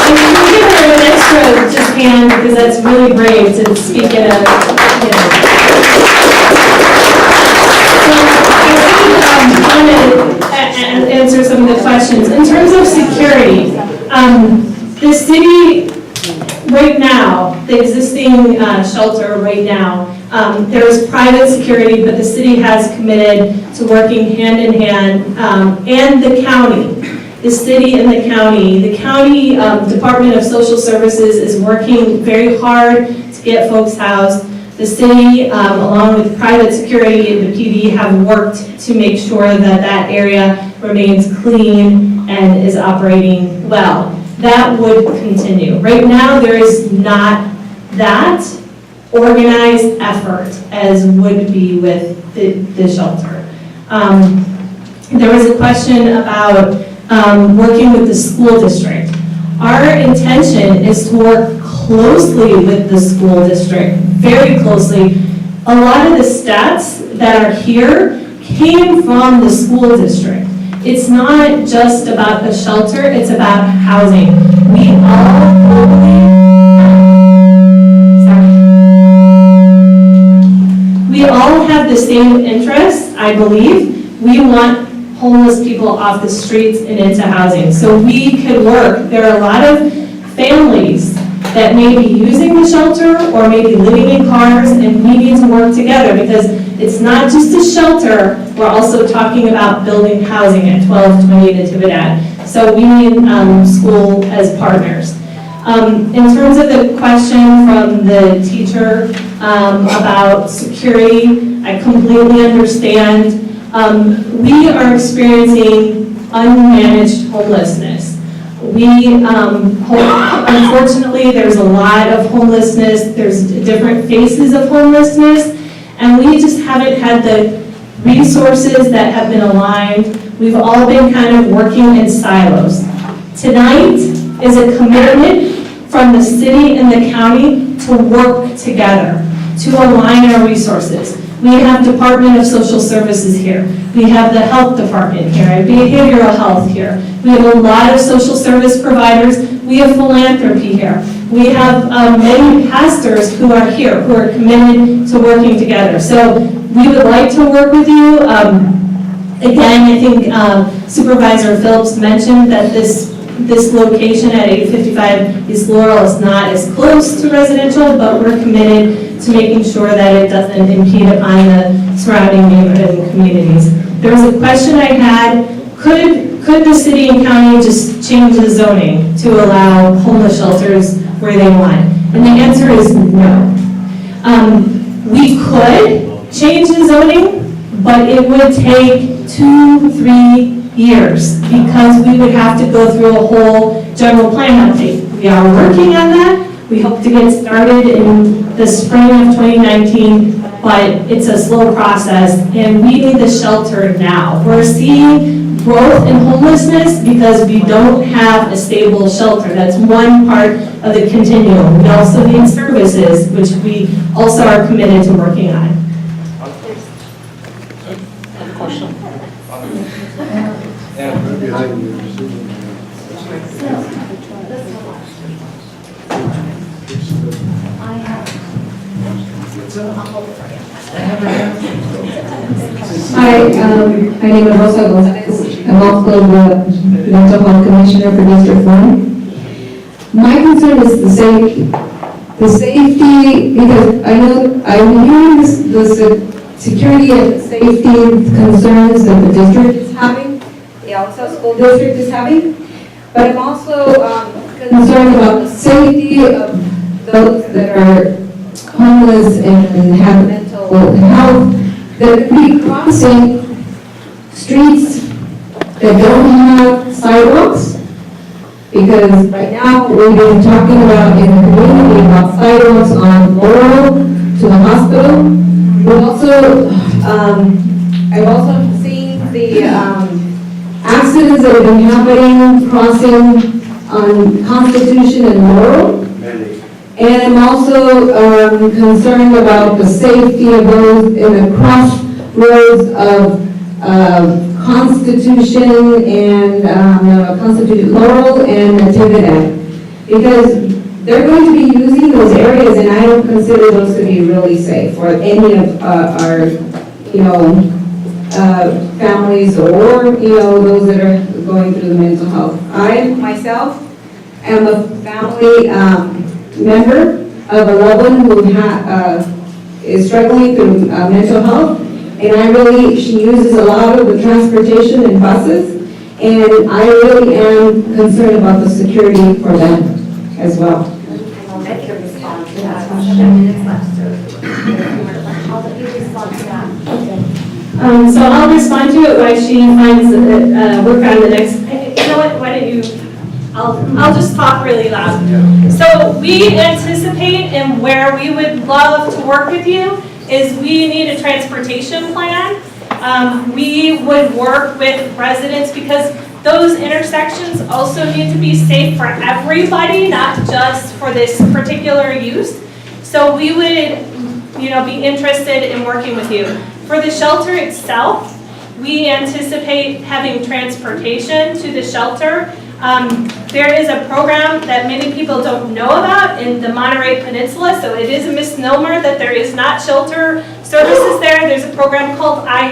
I'm giving her an extra just hand because that's really brave to speak in a, So I want to answer some of the questions. In terms of security, the city right now, the existing shelter right now, there is private security, but the city has committed to working hand in hand, and the county. The city and the county Department of Social Services is working very hard to get folks housed. The city, along with private security and the PD, have worked to make sure that that area remains clean and is operating well. That would continue. Right now, there is not that organized effort as would be with the shelter. There was a question about working with the school district. Our intention is to work closely with the school district, very closely. A lot of the stats that are here came from the school district. It's not just about the shelter, it's about housing. We all have the same interests, I believe. We want homeless people off the streets and into housing. So we could work. There are a lot of families that may be using the shelter or may be living in cars, and we need to work together because it's not just a shelter. We're also talking about building housing at 1220 Natividad. So we need school as partners. In terms of the question from the teacher about security, I completely understand. We are experiencing unmanaged homelessness. Unfortunately, there's a lot of homelessness. There's different faces of homelessness, and we just haven't had the resources that have been aligned. We've all been kind of working in silos. Tonight is a commitment from the city and the county to work together, to align our resources. We have Department of Social Services here. We have the Health Department here, Behavioral Health here. We have a lot of social service providers. We have philanthropy here. We have many pastors who are here, who are committed to working together. So we would like to work with you. Again, I think Supervisor Phillips mentioned that this location at 855 East Laurel is not as close to residential, but we're committed to making sure that it doesn't impede upon the surrounding neighborhood and communities. There was a question I had, could the city and county just change the zoning to allow homeless shelters where they want? And the answer is no. We could change the zoning, but it would take 2-3 years because we would have to go through a whole general plan update. We are working on that. We hope to get started in the spring of 2019, but it's a slow process and we need the shelter now. We're seeing growth in homelessness because we don't have a stable shelter. That's one part of the continuum. We also need services, which we also are committed to working on.
Hi, my name is Rosa Gonzalez. I'm also the Mental Health Commissioner for District 1. My concern is the safety. The safety, because I'm hearing the security and safety concerns that the district is having, the also school district is having, but I'm also concerned about the safety of those that are homeless and have mental health, that could be crossing streets that don't have sidewalks, because right now we've been talking about in the community about sidewalks on Laurel to the hospital. We've also, I've also seen the accidents that have been happening crossing on Constitution and Laurel. And I'm also concerned about the safety of those in the crossroads of Constitution and Laurel and Natividad, because they're going to be using those areas, and I don't consider those to be really safe for any of our, families or those that are going through the mental health. I myself am a family member of a loved one who is struggling through mental health, and she uses a lot of the transportation and buses, and I really am concerned about the security for them as well.
I'll let you respond to that. 7 minutes left, so I'll let you respond to that.
So I'll respond to it while she finds work on the next. You know what? Why don't you? I'll just talk really loud. So we anticipate and where we would love to work with you is we need a transportation plan. We would work with residents because those intersections also need to be safe for everybody, not just for this particular use. So we would, be interested in working with you. For the shelter itself, we anticipate having transportation to the shelter. There is a program that many people don't know about in the Monterey Peninsula, so it is a misnomer that there is not shelter services there. There's a program called I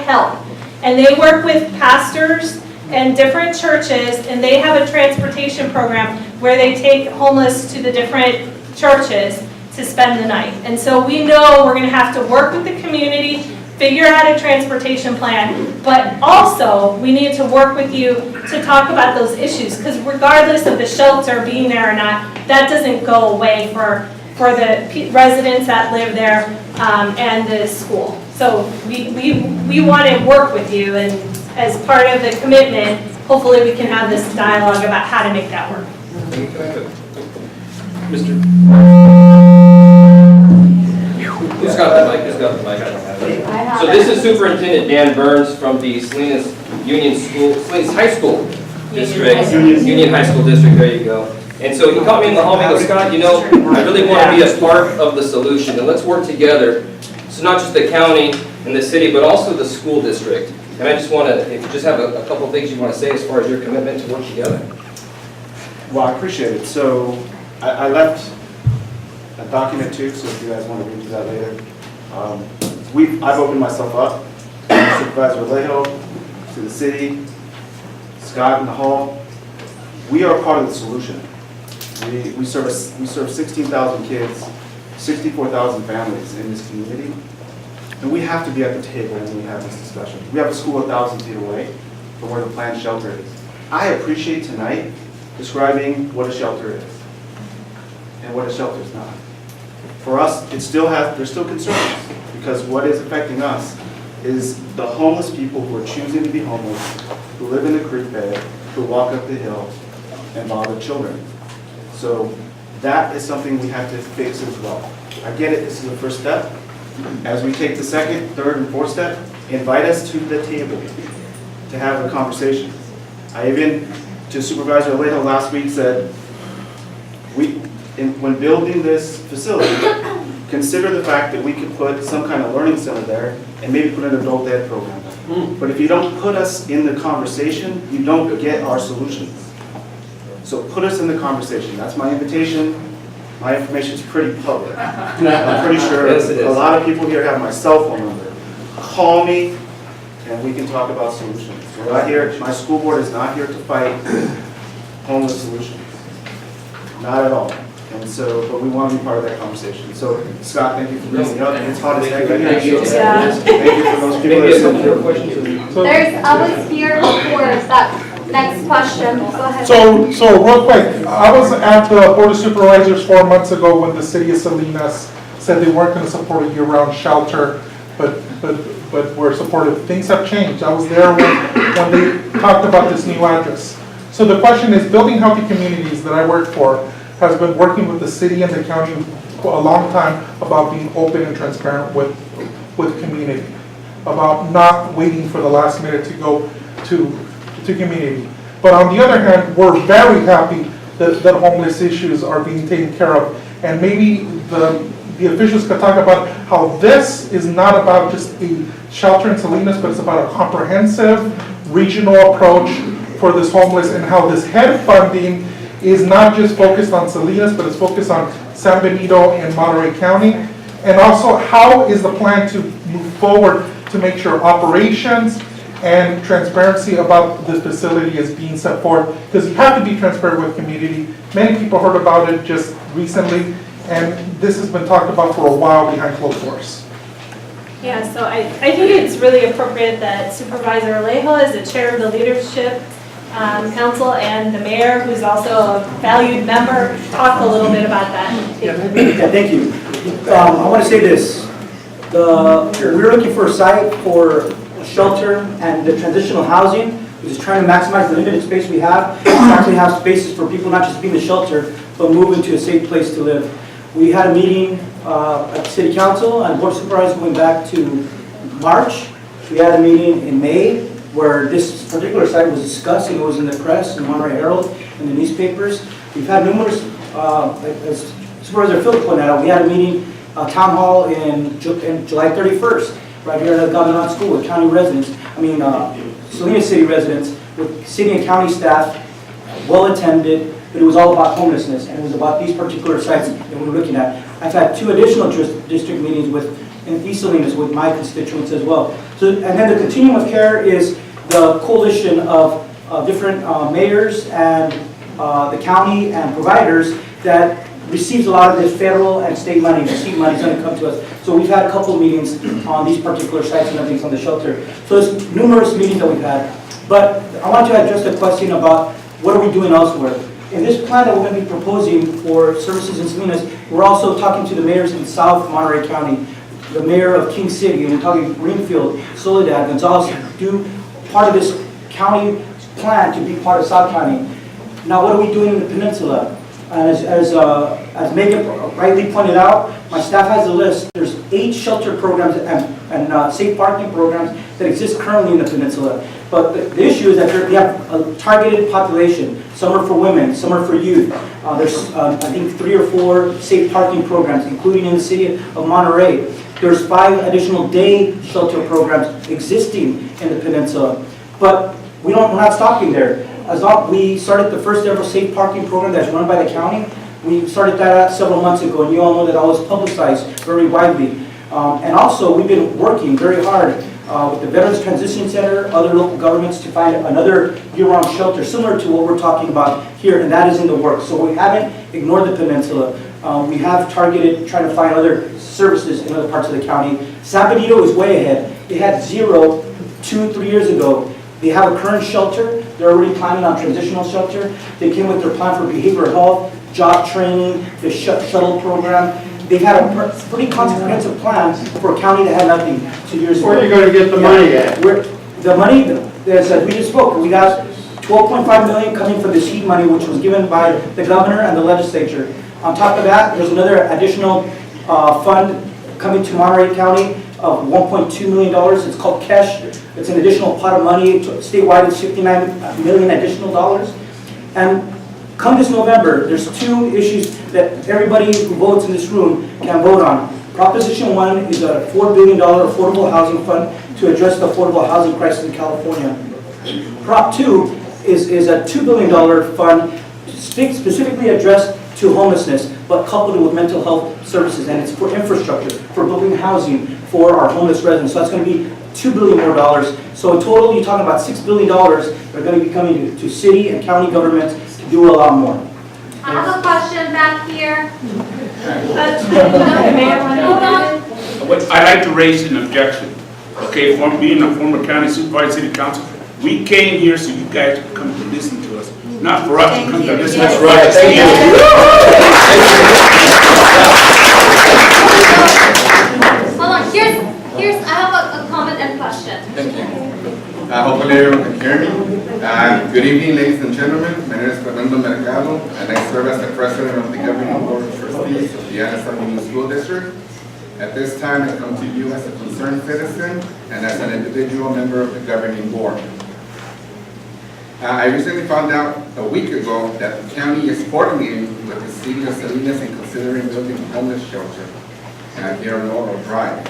Help, and they work with pastors and different churches, and they have a transportation program where they take homeless to the different churches to spend the night. And so we know we're going to have to work with the community, figure out a transportation plan, but also we need to work with you to talk about those issues, because regardless of the shelter being there or not, that doesn't go away for the residents that live there and the school. So we want to work with you, and as part of the commitment, hopefully we can have this dialogue about how to make that work.
Mr. Who's got the mic? Who's got the mic? I don't have it. So this is Superintendent Dan Burns from the Salinas Salinas High School District. Union High School District, there you go. And so he caught me in the hallway and goes, Scott, I really want to be a part of the solution, and let's work together. So not just the county and the city, but also the school district. And I just want to, if you just have a couple of things you want to say as far as your commitment to work together.
Well, I appreciate it. So I left a document too, so if you guys want to read through that later. I've opened myself up to Supervisor Alejo, to the city, Scott in the hall. We are part of the solution. We serve 16,000 kids, 64,000 families in this community, and we have to be at the table when we have this discussion. We have a school 1,000 feet away from where the planned shelter is. I appreciate tonight describing what a shelter is and what a shelter is not. For us, there's still concerns, because what is affecting us is the homeless people who are choosing to be homeless, who live in the creek bed, who walk up the hill and bother children. So that is something we have to fix as well. I get it, this is the first step. As we take the second, third, and fourth step, invite us to the table to have a conversation. I even, to Supervisor Alejo last week, said, when building this facility, consider the fact that we could put some kind of learning center there and maybe put an adult ed program. But if you don't put us in the conversation, you don't get our solutions. So put us in the conversation. That's my invitation. My information is pretty public. I'm pretty sure a lot of people here have my cell phone number. Call me and we can talk about solutions. We're not here, my school board is not here to fight homeless solutions. Not at all. And so, but we want to be part of that conversation. So, Scott, thank you for bringing it up. It's hot as heck. Thank you for those people that sent your questions.
I was here before that next question. Go ahead.
So real quick, I was at the Board of Supervisors 4 months ago when the city of Salinas said they weren't going to support a year-round shelter, but were supportive. Things have changed. I was there when they talked about this new address. So the question is, Building Healthy Communities that I work for has been working with the city and the county for a long time about being open and transparent with community, about not waiting for the last minute to go to community. But on the other hand, we're very happy that homeless issues are being taken care of. And maybe the officials could talk about how this is not about just a shelter in Salinas, but it's about a comprehensive regional approach for this homeless, and how this HEAD funding is not just focused on Salinas, but it's focused on San Benito and Monterey County. And also, how is the plan to move forward to make sure operations and transparency about this facility is being set forth? Because you have to be transparent with community. Many people heard about it just recently, and this has been talked about for a while behind closed doors.
Yeah, so I think it's really appropriate that Supervisor Alejo, as the chair of the leadership council, and the mayor, who's also a valued member, talk a little bit about that.
Thank you. I want to say this. We're looking for a site for a shelter and the transitional housing, which is trying to maximize the limited space we have, to actually have spaces for people not just be in the shelter, but move into a safe place to live. We had a meeting at the City Council and Board of Supervisors going back to March. We had a meeting in May where this particular site was discussed, and it was in the press, in the Monterey Herald, in the newspapers. We've had numerous, as Supervisor Phil pointed out, we had a meeting, town hall in July 31st, right here at the Government School with county residents, Salinas City residents, with city and county staff, well attended, but it was all about homelessness, and it was about these particular sites that we were looking at. I've had 2 additional district meetings in East Salinas with my constituents as well. So, and then the continuum of care is the coalition of different mayors and the county and providers that receives a lot of this federal and state money, receive money is going to come to us. So we've had a couple of meetings on these particular sites and everything's on the shelter. So there's numerous meetings that we've had. But I want to address the question about what are we doing elsewhere. In this plan that we're going to be proposing for services in Salinas, we're also talking to the mayors in South Monterey County, the mayor of King City, and we're talking Greenfield, Soledad, Gonzales, do part of this county plan to be part of South County. Now, what are we doing in the peninsula? As Megan rightly pointed out, my staff has a list. There's 8 shelter programs and safe parking programs that exist currently in the peninsula. But the issue is that we have a targeted population. Some are for women, some are for youth. There's, I think, 3 or 4 safe parking programs, including in the city of Monterey. There's 5 additional day shelter programs existing in the peninsula. But we're not stopping there. We started the first ever safe parking program that's run by the county. We started that several months ago, and you all know that I was publicized very widely. And also, we've been working very hard with the Veterans Transition Center, other local governments to find another year-round shelter similar to what we're talking about here, and that is in the works. So we haven't ignored the peninsula. We have targeted trying to find other services in other parts of the county. San Benito is way ahead. They had 0 2-3 years ago. They have a current shelter. They're already planning on transitional shelter. They came with their plan for behavioral health, job training, the shuttle program. They've had a pretty comprehensive plan for a county that had nothing 2 years ago.
Where are you going to get the money at?
The money, as we just spoke, we got $12.5 million coming for this heat money, which was given by the governor and the legislature. On top of that, there's another additional fund coming to Monterey County of $1.2 million. It's called CASH. It's an additional pot of money. Statewide, it's $59 million additional dollars. And come this November, there's 2 issues that everybody who votes in this room can vote on. Proposition 1 is a $4 billion affordable housing fund to address the affordable housing crisis in California. Prop 2 is a $2 billion fund specifically addressed to homelessness, but coupled with mental health services, and it's for infrastructure, for building housing for our homeless residents. So that's going to be $2 billion more dollars. So in total, you're talking about $6 billion that are going to be coming to city and county governments to do a lot more.
I have a question back here.
I'd like to raise an objection. Okay, from being a former county supervisor, city council, we came here so you guys could come to listen to us, not for us to come to listen to us.
That's right. Thank you.
Hold on, I have a comment and question.
Thank you. Hopefully everyone can hear me. Good evening, ladies and gentlemen. My name is Fernando Mercado, and I serve as the president of the Governing Board of Trustees of the Anaheim School District. At this time, I come to you as a concerned citizen and as an individual member of the Governing Board. I recently found out a week ago that the county is coordinating with the city of Salinas in considering building a homeless shelter here on Laurel Drive.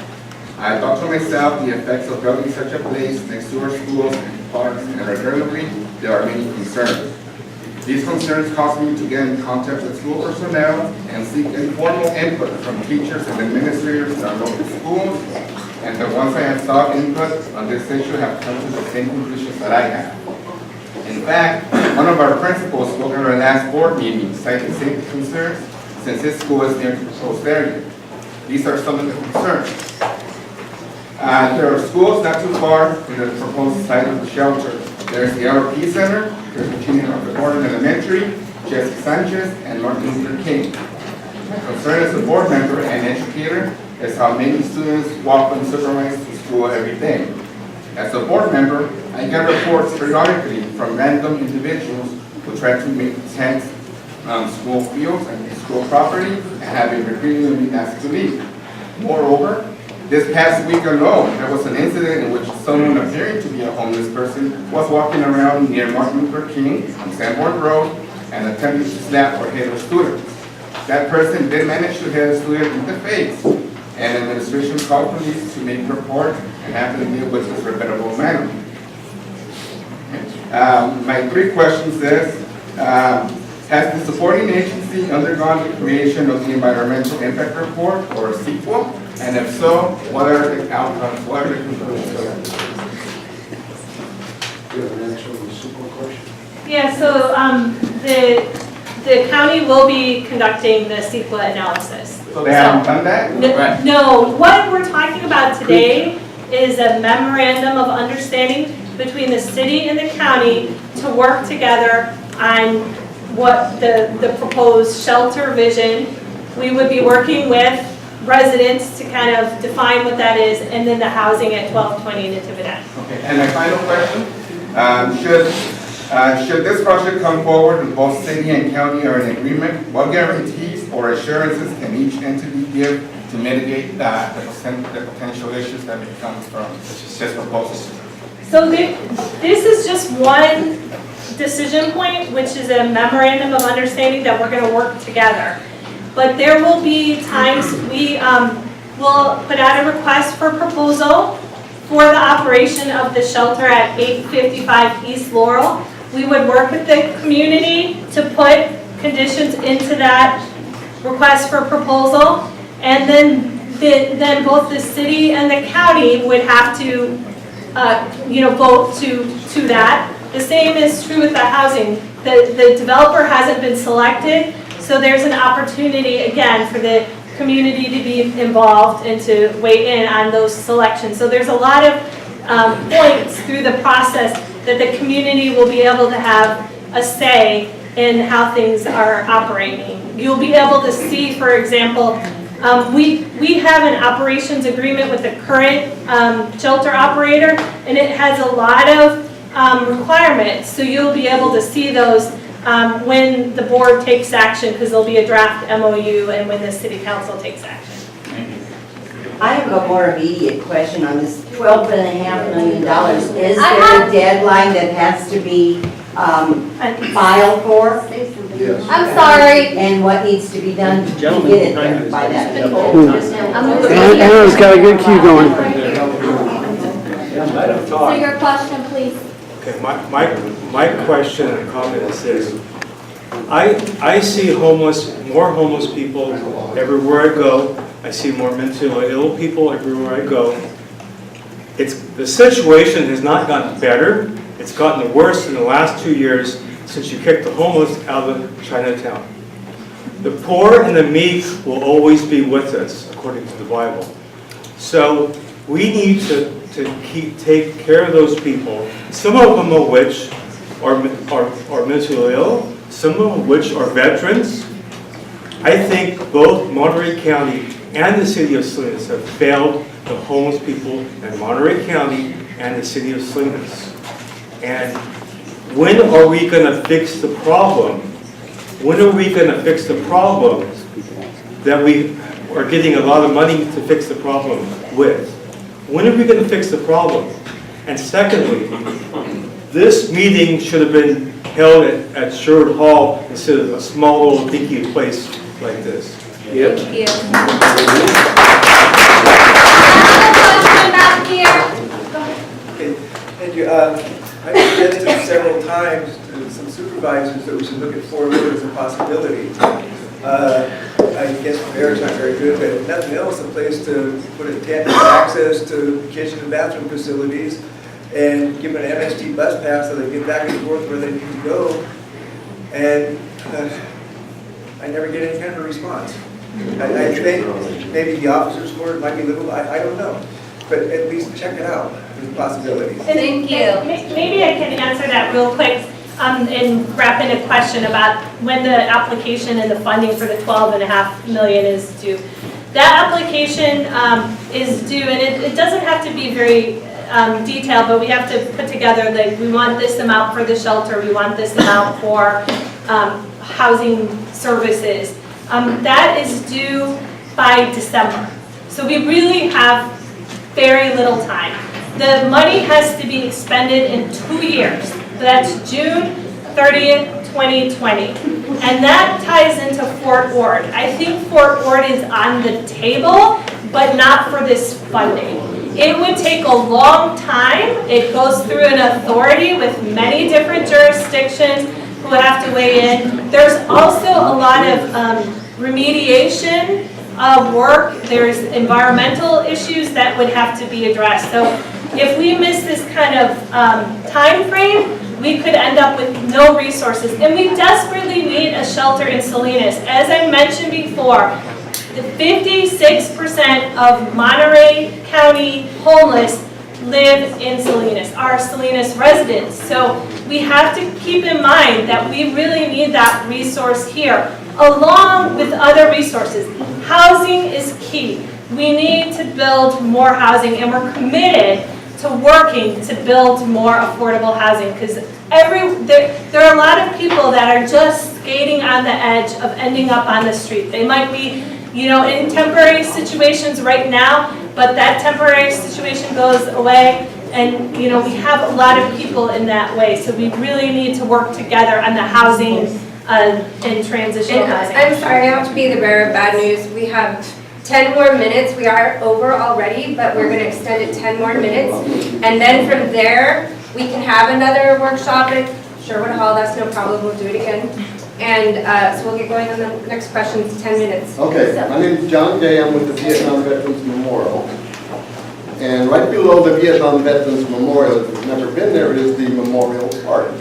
I thought to myself the effects of building such a place next to our schools and parks, and regrettably, there are many concerns. These concerns caused me to get in contact with school personnel and seek informal input from teachers and administrators in our local schools, and the ones I have sought input on this issue have come to the same conclusions that I have. In fact, one of our principals spoke at our last board meeting, citing safety concerns since his school is near the proposed area. These are some of the concerns. There are schools not too far from the proposed site of the shelter. There's the LRP Center, there's Virginia Gordon Elementary, Jesse Sanchez, and Martin Luther King. My concern as a board member and educator is how many students walk unsupervised to school every day. As a board member, I get reports periodically from random individuals who try to make tents school fields and school property and have been repeatedly asked to leave. Moreover, this past week alone, there was an incident in which someone appearing to be a homeless person was walking around near Martin Luther King on Sanborn Road and attempted to slap or hit a student. That person did manage to hit a student in the face, and administration called police to make a report and have to deal with this regrettable matter. My three questions is, has the supporting agency undergone the creation of the environmental impact report or a sequel? And if so, what are the outcomes? What are the conclusions?
You have an actual super question?
Yeah, so the county will be conducting the CEQA analysis.
So they haven't done that?
No, what we're talking about today is a memorandum of understanding between the city and the county to work together on what the proposed shelter vision. We would be working with residents to kind of define what that is, and then the housing at 1220 Natividad.
Okay, and my final question, should this project come forward and both city and county are in agreement, what guarantees or assurances can each entity give to mitigate the potential issues that may come from this proposal?
So this is just one decision point, which is a memorandum of understanding that we're going to work together. But there will be times we will put out a request for proposal for the operation of the shelter at 855 East Laurel. We would work with the community to put conditions into that request for proposal, and then both the city and the county would have to vote to that. The same is true with the housing. The developer hasn't been selected, so there's an opportunity again for the community to be involved and to weigh in on those selections. So there's a lot of points through the process that the community will be able to have a say in how things are operating. You'll be able to see, for example, we have an operations agreement with the current shelter operator, and it has a lot of requirements. So you'll be able to see those when the board takes action, because there'll be a draft MOU, and when the city council takes action.
I have a more immediate question on this $12.5 million. Is there a deadline that has to be filed for?
Yes.
I'm sorry.
And what needs to be done to get it there by that?
Anna's
got a good queue going.
So your question, please.
Okay, my question and comment is this. I see more homeless people everywhere I go. I see more mentally ill people everywhere I go. The situation has not gotten better. It's gotten worse in the last 2 years since you kicked the homeless out of Chinatown. The poor and the meek will always be with us, according to the Bible. So we need to take care of those people, some of them of which are mentally ill, some of which are veterans. I think both Monterey County and the city of Salinas have failed the homeless people in Monterey County and the city of Salinas. And when are we going to fix the problem? When are we going to fix the problem that we are getting a lot of money to fix the problem with? When are we going to fix the problem? And secondly, this meeting should have been held at Sherwood Hall instead of a small little dinky place like this.
Yep. Thank you. Back here.
Okay, thank you. I've suggested several times to some supervisors that we should look at 4 wheelers as a possibility. I guess the mayor's not very good, but if nothing else, a place to put a tent with access to kitchen and bathroom facilities, and give them an MST bus pass so they get back and forth where they need to go. And I never get any kind of a response. I think maybe the officers for it might be little, I don't know. But at least check it out, there's possibilities.
Thank you.
Maybe I can answer that real quick and wrap in a question about when the application and the funding for the $12.5 million is due. That application is due, and it doesn't have to be very detailed, but we have to put together, like, we want this amount for the shelter, we want this amount for housing services. That is due by December. So we really have very little time. The money has to be expended in 2 years. That's June 30th, 2020. And that ties into Fort Ord. I think Fort Ord is on the table, but not for this funding. It would take a long time. It goes through an authority with many different jurisdictions who would have to weigh in. There's also a lot of remediation work. There's environmental issues that would have to be addressed. So if we miss this kind of time frame, we could end up with no resources. And we desperately need a shelter in Salinas. As I mentioned before, the 56% of Monterey County homeless live in Salinas, are Salinas residents. So we have to keep in mind that we really need that resource here, along with other resources. Housing is key. We need to build more housing, and we're committed to working to build more affordable housing, because there are a lot of people that are just skating on the edge of ending up on the street. They might be, in temporary situations right now, but that temporary situation goes away, and we have a lot of people in that way. So we really need to work together on the housing and transitional housing.
I'm sorry, I have to be the bearer of bad news. We have 10 more minutes. We are over already, but we're going to extend it 10 more minutes. And then from there, we can have another workshop at Sherwood Hall. That's no problem. We'll do it again. And so we'll get going on the next questions, 10 minutes.
Okay, my name is John Day. I'm with the Vietnam Veterans Memorial. And right below the Vietnam Veterans Memorial, if you've never been there, is the Memorial Park.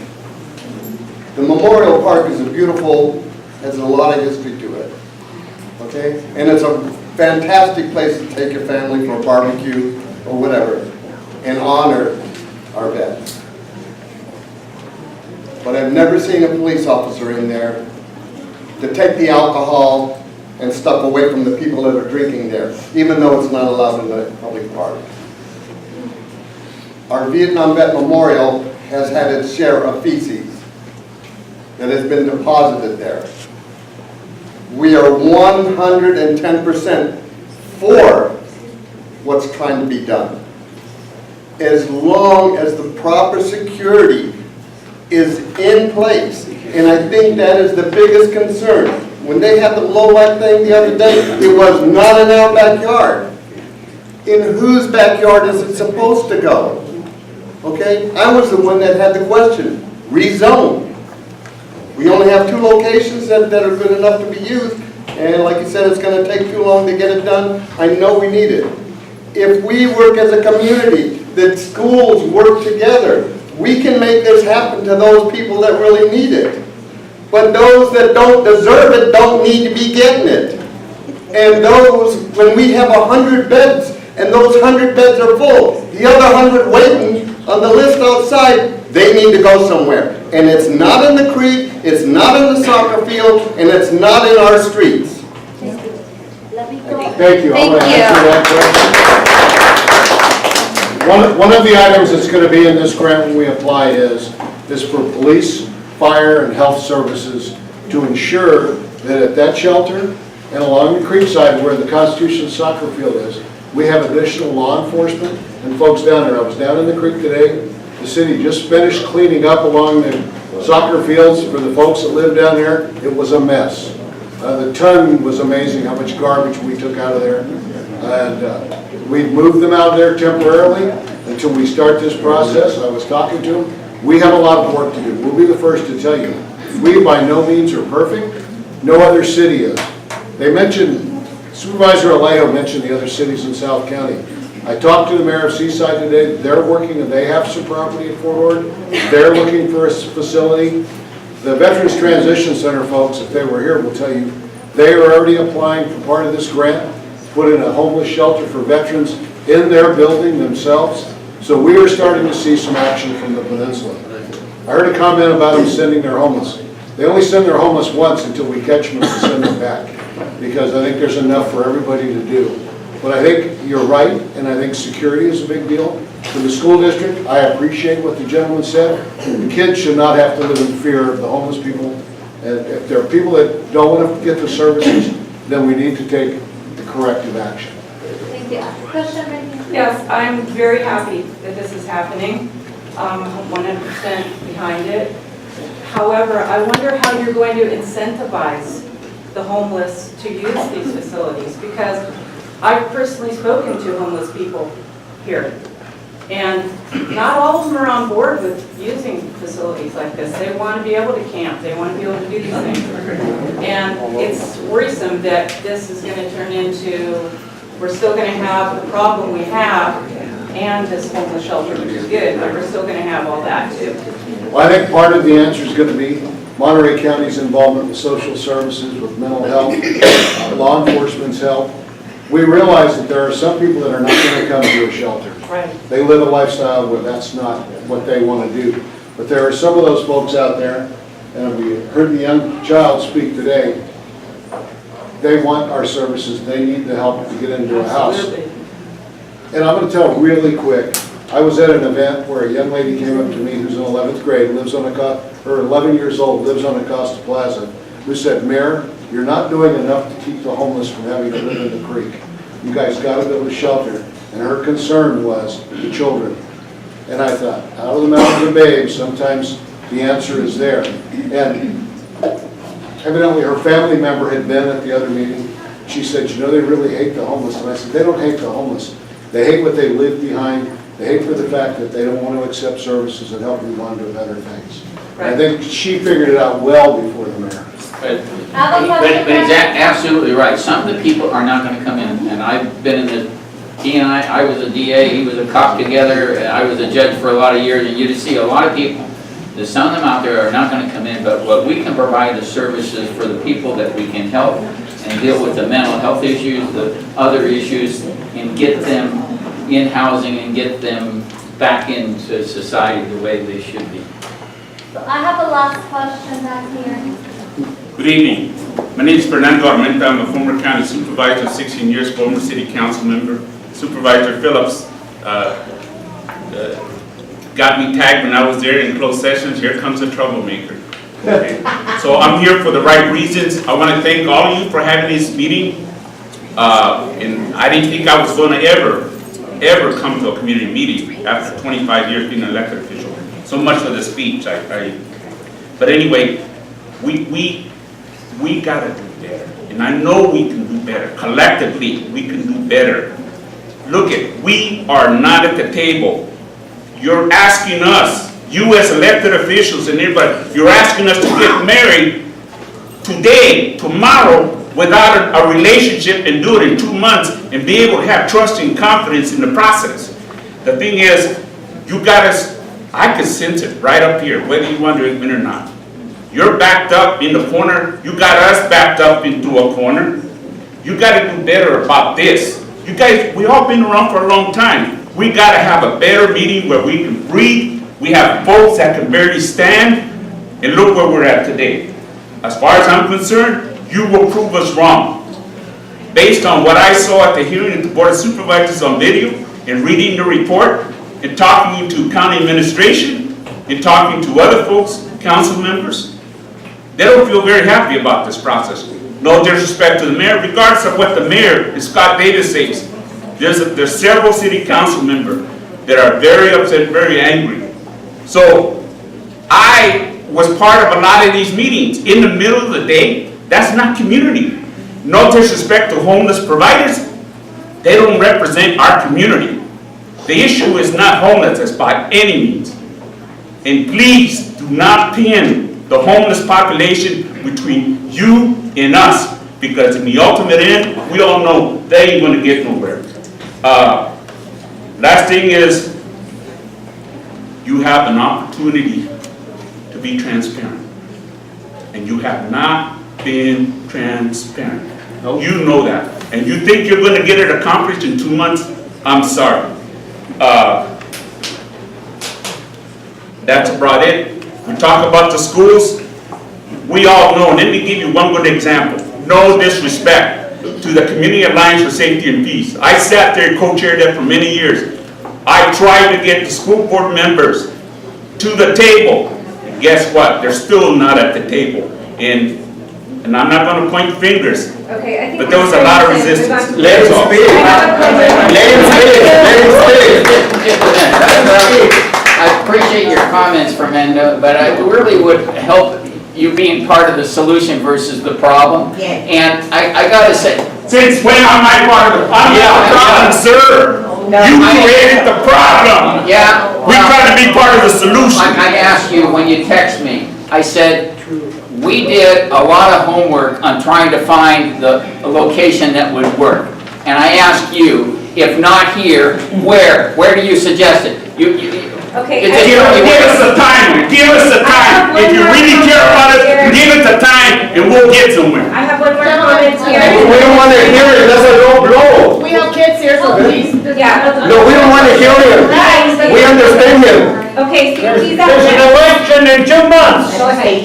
The Memorial Park is has a lot of history to it. Okay? And it's a fantastic place to take your family for a barbecue or whatever and honor our vets. But I've never seen a police officer in there to take the alcohol and stuff away from the people that are drinking there, even though it's not allowed in the public park. Our Vietnam Vet Memorial has had its share of feces that has been deposited there. We are 110% for what's trying to be done, as long as the proper security is in place. And I think that is the biggest concern. When they had the blow-up thing the other day, it was not in our backyard. In whose backyard is it supposed to go? Okay? I was the one that had the question. Rezone. We only have 2 locations that are good enough to be used. And like you said, it's going to take too long to get it done. I know we need it. If we work as a community, that schools work together, we can make this happen to those people that really need it. But those that don't deserve it don't need to be getting it. And those, when we have 100 beds, and those 100 beds are full, the other 100 waiting on the list outside, they need to go somewhere. And it's not in the creek, it's not in the soccer field, and it's not in our streets.
Thank you. I'm going to answer that question. One of the items that's going to be in this grant when we apply is for police, fire, and health services to ensure that at that shelter and along the creek side where the Constitution soccer field is, we have additional law enforcement and folks down there. I was down in the creek today. The city just finished cleaning up along the soccer fields for the folks that live down there. It was a mess. The ton was amazing how much garbage we took out of there. And we've moved them out of there temporarily until we start this process. I was talking to them. We have a lot of work to do. We'll be the first to tell you. We by no means are perfect. No other city is. They mentioned, Supervisor Alejo mentioned the other cities in South County. I talked to the mayor of Seaside today. They're working and they have some property in Fort Ord. They're looking for a facility. The Veterans Transition Center folks, if they were here, will tell you, they are already applying for part of this grant, put in a homeless shelter for veterans in their building themselves. So we are starting to see some action from the peninsula. I heard a comment about them sending their homeless. They only send their homeless once until we catch them and send them back, because I think there's enough for everybody to do. But I think you're right, and I think security is a big deal. For the school district, I appreciate what the gentleman said. The kids should not have to live in fear of the homeless people And if there are people that don't want to get the services, then we need to take the corrective action.
Thank you. Question right here.
Yes, I'm very happy that this is happening. 100% behind it. However, I wonder how you're going to incentivize the homeless to use these facilities, because I've personally spoken to homeless people here, and not all of them are on board with using facilities like this. They want to be able to camp, they want to be able to do these things. And it's worrisome that this is going to turn into, we're still going to have the problem we have and this homeless shelter, which is good, but we're still going to have all that too.
Well, I think part of the answer is going to be Monterey County's involvement with social services, with mental health, law enforcement's help. We realize that there are some people that are not going to come to a shelter.
Right.
They live a lifestyle where that's not what they want to do. But there are some of those folks out there, and we heard the young child speak today, they want our services, they need the help to get into a house.
Absolutely.
And I'm going to tell really quick, I was at an event where a young lady came up to me who's in 11th grade, lives on or 11 years old, lives on Acosta Plaza, who said, Mayor, you're not doing enough to keep the homeless from having to live in the creek. You guys got to build a shelter. And her concern was the children. And I thought, out of the mouth of the babe, sometimes the answer is there. And evidently her family member had been at the other meeting. She said, you know, they really hate the homeless. And I said, they don't hate the homeless. They hate what they leave behind. They hate for the fact that they don't want to accept services and help move on to better things. I think she figured it out well before the mayor.
But he's absolutely right. Some of the people are not going to come in, and I've been in the, he and I was a DA, he was a cop together, and I was a judge for a lot of years, and you just see a lot of people, there's some of them out there are not going to come in, but what we can provide the services for the people that we can help and deal with the mental health issues, the other issues, and get them in housing and get them back into society the way they should be.
So I have a last question back here.
Good evening. My name is Fernando Armenta. I'm a former county supervisor, 16 years, former city council member. Supervisor Phillips got me tagged when I was there in closed sessions. Here comes a troublemaker. Okay. So I'm here for the right reasons. I want to thank all of you for having this meeting. And I didn't think I was going to ever come to a community meeting after 25 years being an elected official. So much for the speech. But anyway, we got to do better. And I know we can do better. Collectively, we can do better. Look we are not at the table. You're asking us, you as elected officials and everybody, you're asking us to get married today, tomorrow, without a relationship and do it in 2 months and be able to have trust and confidence in the process. The thing is, you got us, I can sense it right up here, whether you want to admit it or not. You're backed up in the corner. You got us backed up into a corner. You got to do better about this. You guys, we all been around for a long time. We got to have a better meeting where we can breathe. We have folks that can barely stand, and look where we're at today. As far as I'm concerned, you will prove us wrong. Based on what I saw at the hearing at the Board of Supervisors on video, and reading the report, and talking to county administration, and talking to other folks, council members, they don't feel very happy about this process. No disrespect to the mayor, regardless of what the mayor and Scott Davis says. There's several city council members that are very upset, very angry. So I was part of a lot of these meetings in the middle of the day. That's not community. No disrespect to homeless providers. They don't represent our community. The issue is not homelessness by any means. And please do not pin the homeless population between you and us, because in the ultimate end, we all know they ain't going to get nowhere. Last thing is, you have an opportunity to be transparent. And you have not been transparent. You know that. And you think you're going to get it accomplished in 2 months? I'm sorry. That's about it. We talk about the schools. We all know, and let me give you one good example. No disrespect to the Community Alliance for Safety and Peace. I sat there and co-chaired that for many years. I tried to get the school board members to the table. And guess what? They're still not at the table. And I'm not gonna point fingers,
Okay, I think.
but there was a lot of resistance. That's all.
I appreciate your comments, Fernando, but I really would help you being part of the solution versus the problem.
Yeah.
And I gotta say,
Since when am I part of the, I'm not the problem, sir. You created the problem.
yeah.
We try to be part of the solution.
I asked you when you text me, I said, we did a lot of homework on trying to find the location that would work. And I asked you, if not here, where? Where do you suggest it?
Okay.
Give us the time, give us the time. If you really care about it, give it the time and we'll get somewhere.
I have one more comment here.
We don't want to hear it, that's a low blow.
We have kids here, so please. Yeah.
No, we don't want to hear him. We understand him.
Okay, so please.
There's an election in 2 months.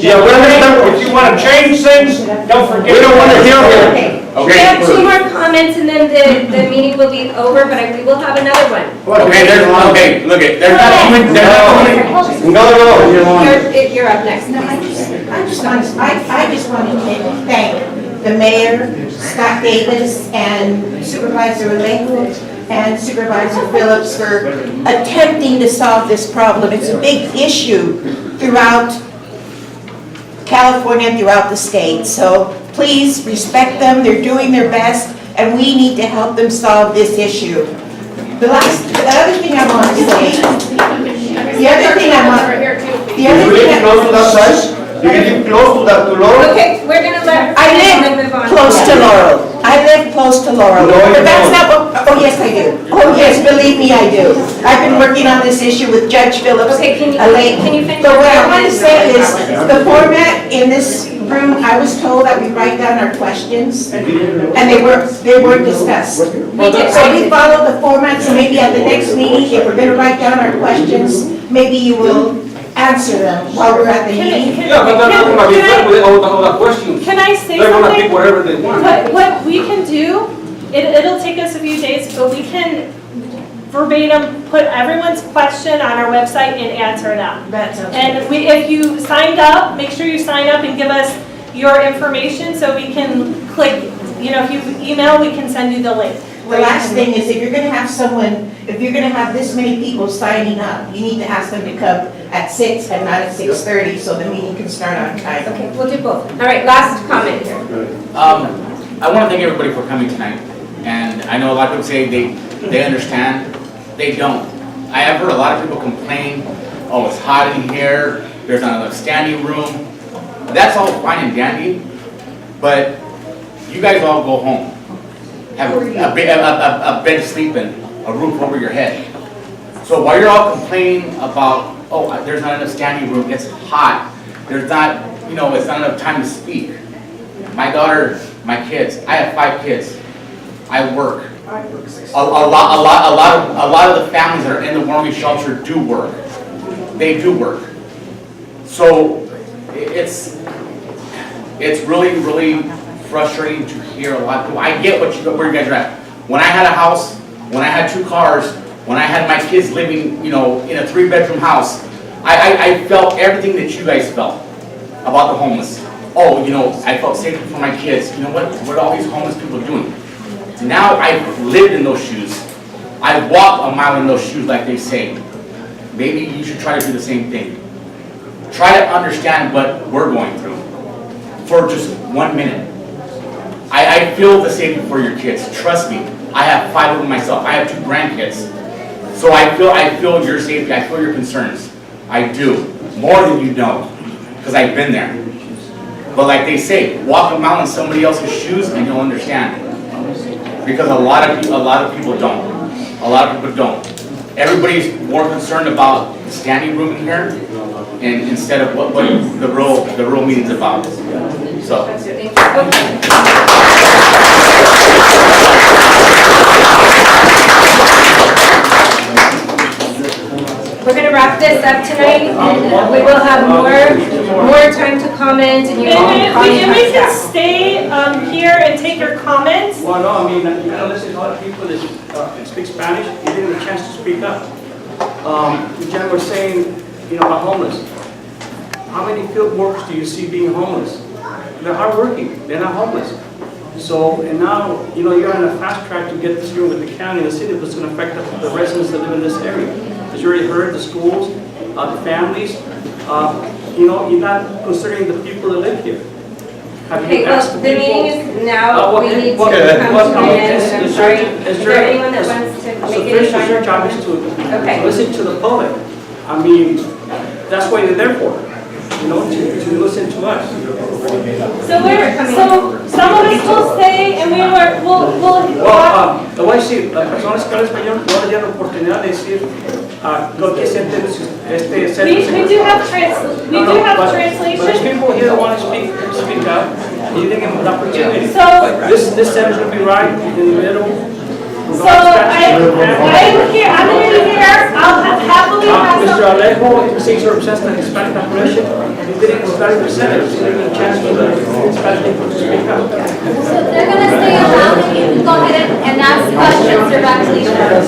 Yeah, we understand.
If you want to change things, don't forget.
We don't want to hear him.
We have 2 more comments and then the meeting will be over, but we will have another one.
Okay, look it, there's not too many.
You're up next.
I just want to thank the mayor, Scott Davis, and Supervisor Alejo, and Supervisor Phillips for attempting to solve this problem. It's a big issue throughout California, throughout the state. So please respect them, they're doing their best, and we need to help them solve this issue. The other thing I want to say,
You can get close to that, to Laurel.
Okay, we're gonna let.
I live close to Laurel. I live close to Laurel.
No, you
But that's
don't.
not what, oh, yes, I do. Oh, yes, believe me, I do. I've been working on this issue with Judge Phillips.
Okay, can you finish?
But what I want to say is, the format in this room, I was told that we write down our questions, and they weren't discussed. So we follow the format, so maybe at the next meeting, if we're gonna write down our questions, maybe you will answer them while we're at the meeting.
Yeah, but they're not gonna be fair with all the questions. Can I say something?
They're gonna pick whatever they want.
What we can do, it'll take us a few days, but we can verbatim put everyone's question on our website and answer them. And if you signed up, make sure you sign up and give us your information so we can click, if you email, we can send you the link.
The last thing is, if you're gonna have someone, if you're gonna have this many people signing up, you need to ask them to come at 6 and not at 6:30, so the meeting can start on time.
Okay, we'll do both. All right, last comment here.
I want to thank everybody for coming tonight. And I know a lot of people say they understand. They don't. I have heard a lot of people complain, oh, it's hot in here, there's not enough standing room. That's all fine and dandy, but you guys all go home. Have a bed to sleep in, a roof over your head. So while you're all complaining about, oh, there's not enough standing room, it's hot, there's not, it's not enough time to speak. My daughter, my kids, I have 5 kids. I work. A lot of the families that are in the warming shelter do work. They do work. So it's really, really frustrating to hear a lot of people. I get where you guys are at. When I had a house, when I had 2 cars, when I had my kids living, in a 3-bedroom house, I felt everything that you guys felt about the homeless. Oh, I felt safe for my kids. You know what are all these homeless people doing? Now I've lived in those shoes. I've walked a mile in those shoes, like they say. Maybe you should try to do the same thing. Try to understand what we're going through for just 1 minute. I feel the safety for your kids. Trust me. I have 5 of them myself. I have 2 grandkids. So I feel your safety. I feel your concerns. I do. More than you know. Because I've been there. But like they say, walk a mile in somebody else's shoes and you'll understand. Because a lot of people don't. A lot of people don't. Everybody's more concerned about the standing room in here, and instead of what the real meeting's about. So.
We're going to wrap this up tonight, and we will have more time to comment, and you can
And we can stay here and take your comments.
Well, no, I listen to a lot of people that speak Spanish, you didn't have a chance to speak up. Jen was saying, about homeless. How many field workers do you see being homeless?
they're hardworking, they're not homeless. So, and now, you know, you're on a fast track to get this through with the county and the city, but it's gonna affect the residents that live in this area. As you already heard, the schools, the families, you know, you're not considering the people that live here. Have you
Okay,
asked
well, the
people?
meeting is now, we need to come to an end, and I'm sorry. Is there anyone that wants to make any
So their job is
final
to
Okay.
listen to the public. I mean, that's what they're there for, you know, to listen to us.
So some of us will stay and we'll
Well, te voy a decir, las personas que hablan español no les dan la oportunidad de decir lo que sienten
we do have
But there's
translation.
people here that want to speak out, and you give them an opportunity.
So-
This center's gonna be right in the middle.
So I'm here, I'll happily have
Mr.
some.
Alejo, he seeks to represent the Hispanic population, he didn't Hispanic percentage, he didn't get a chance for the Hispanic people to speak out.
So they're gonna stay around and you can go ahead and ask questions directly to them.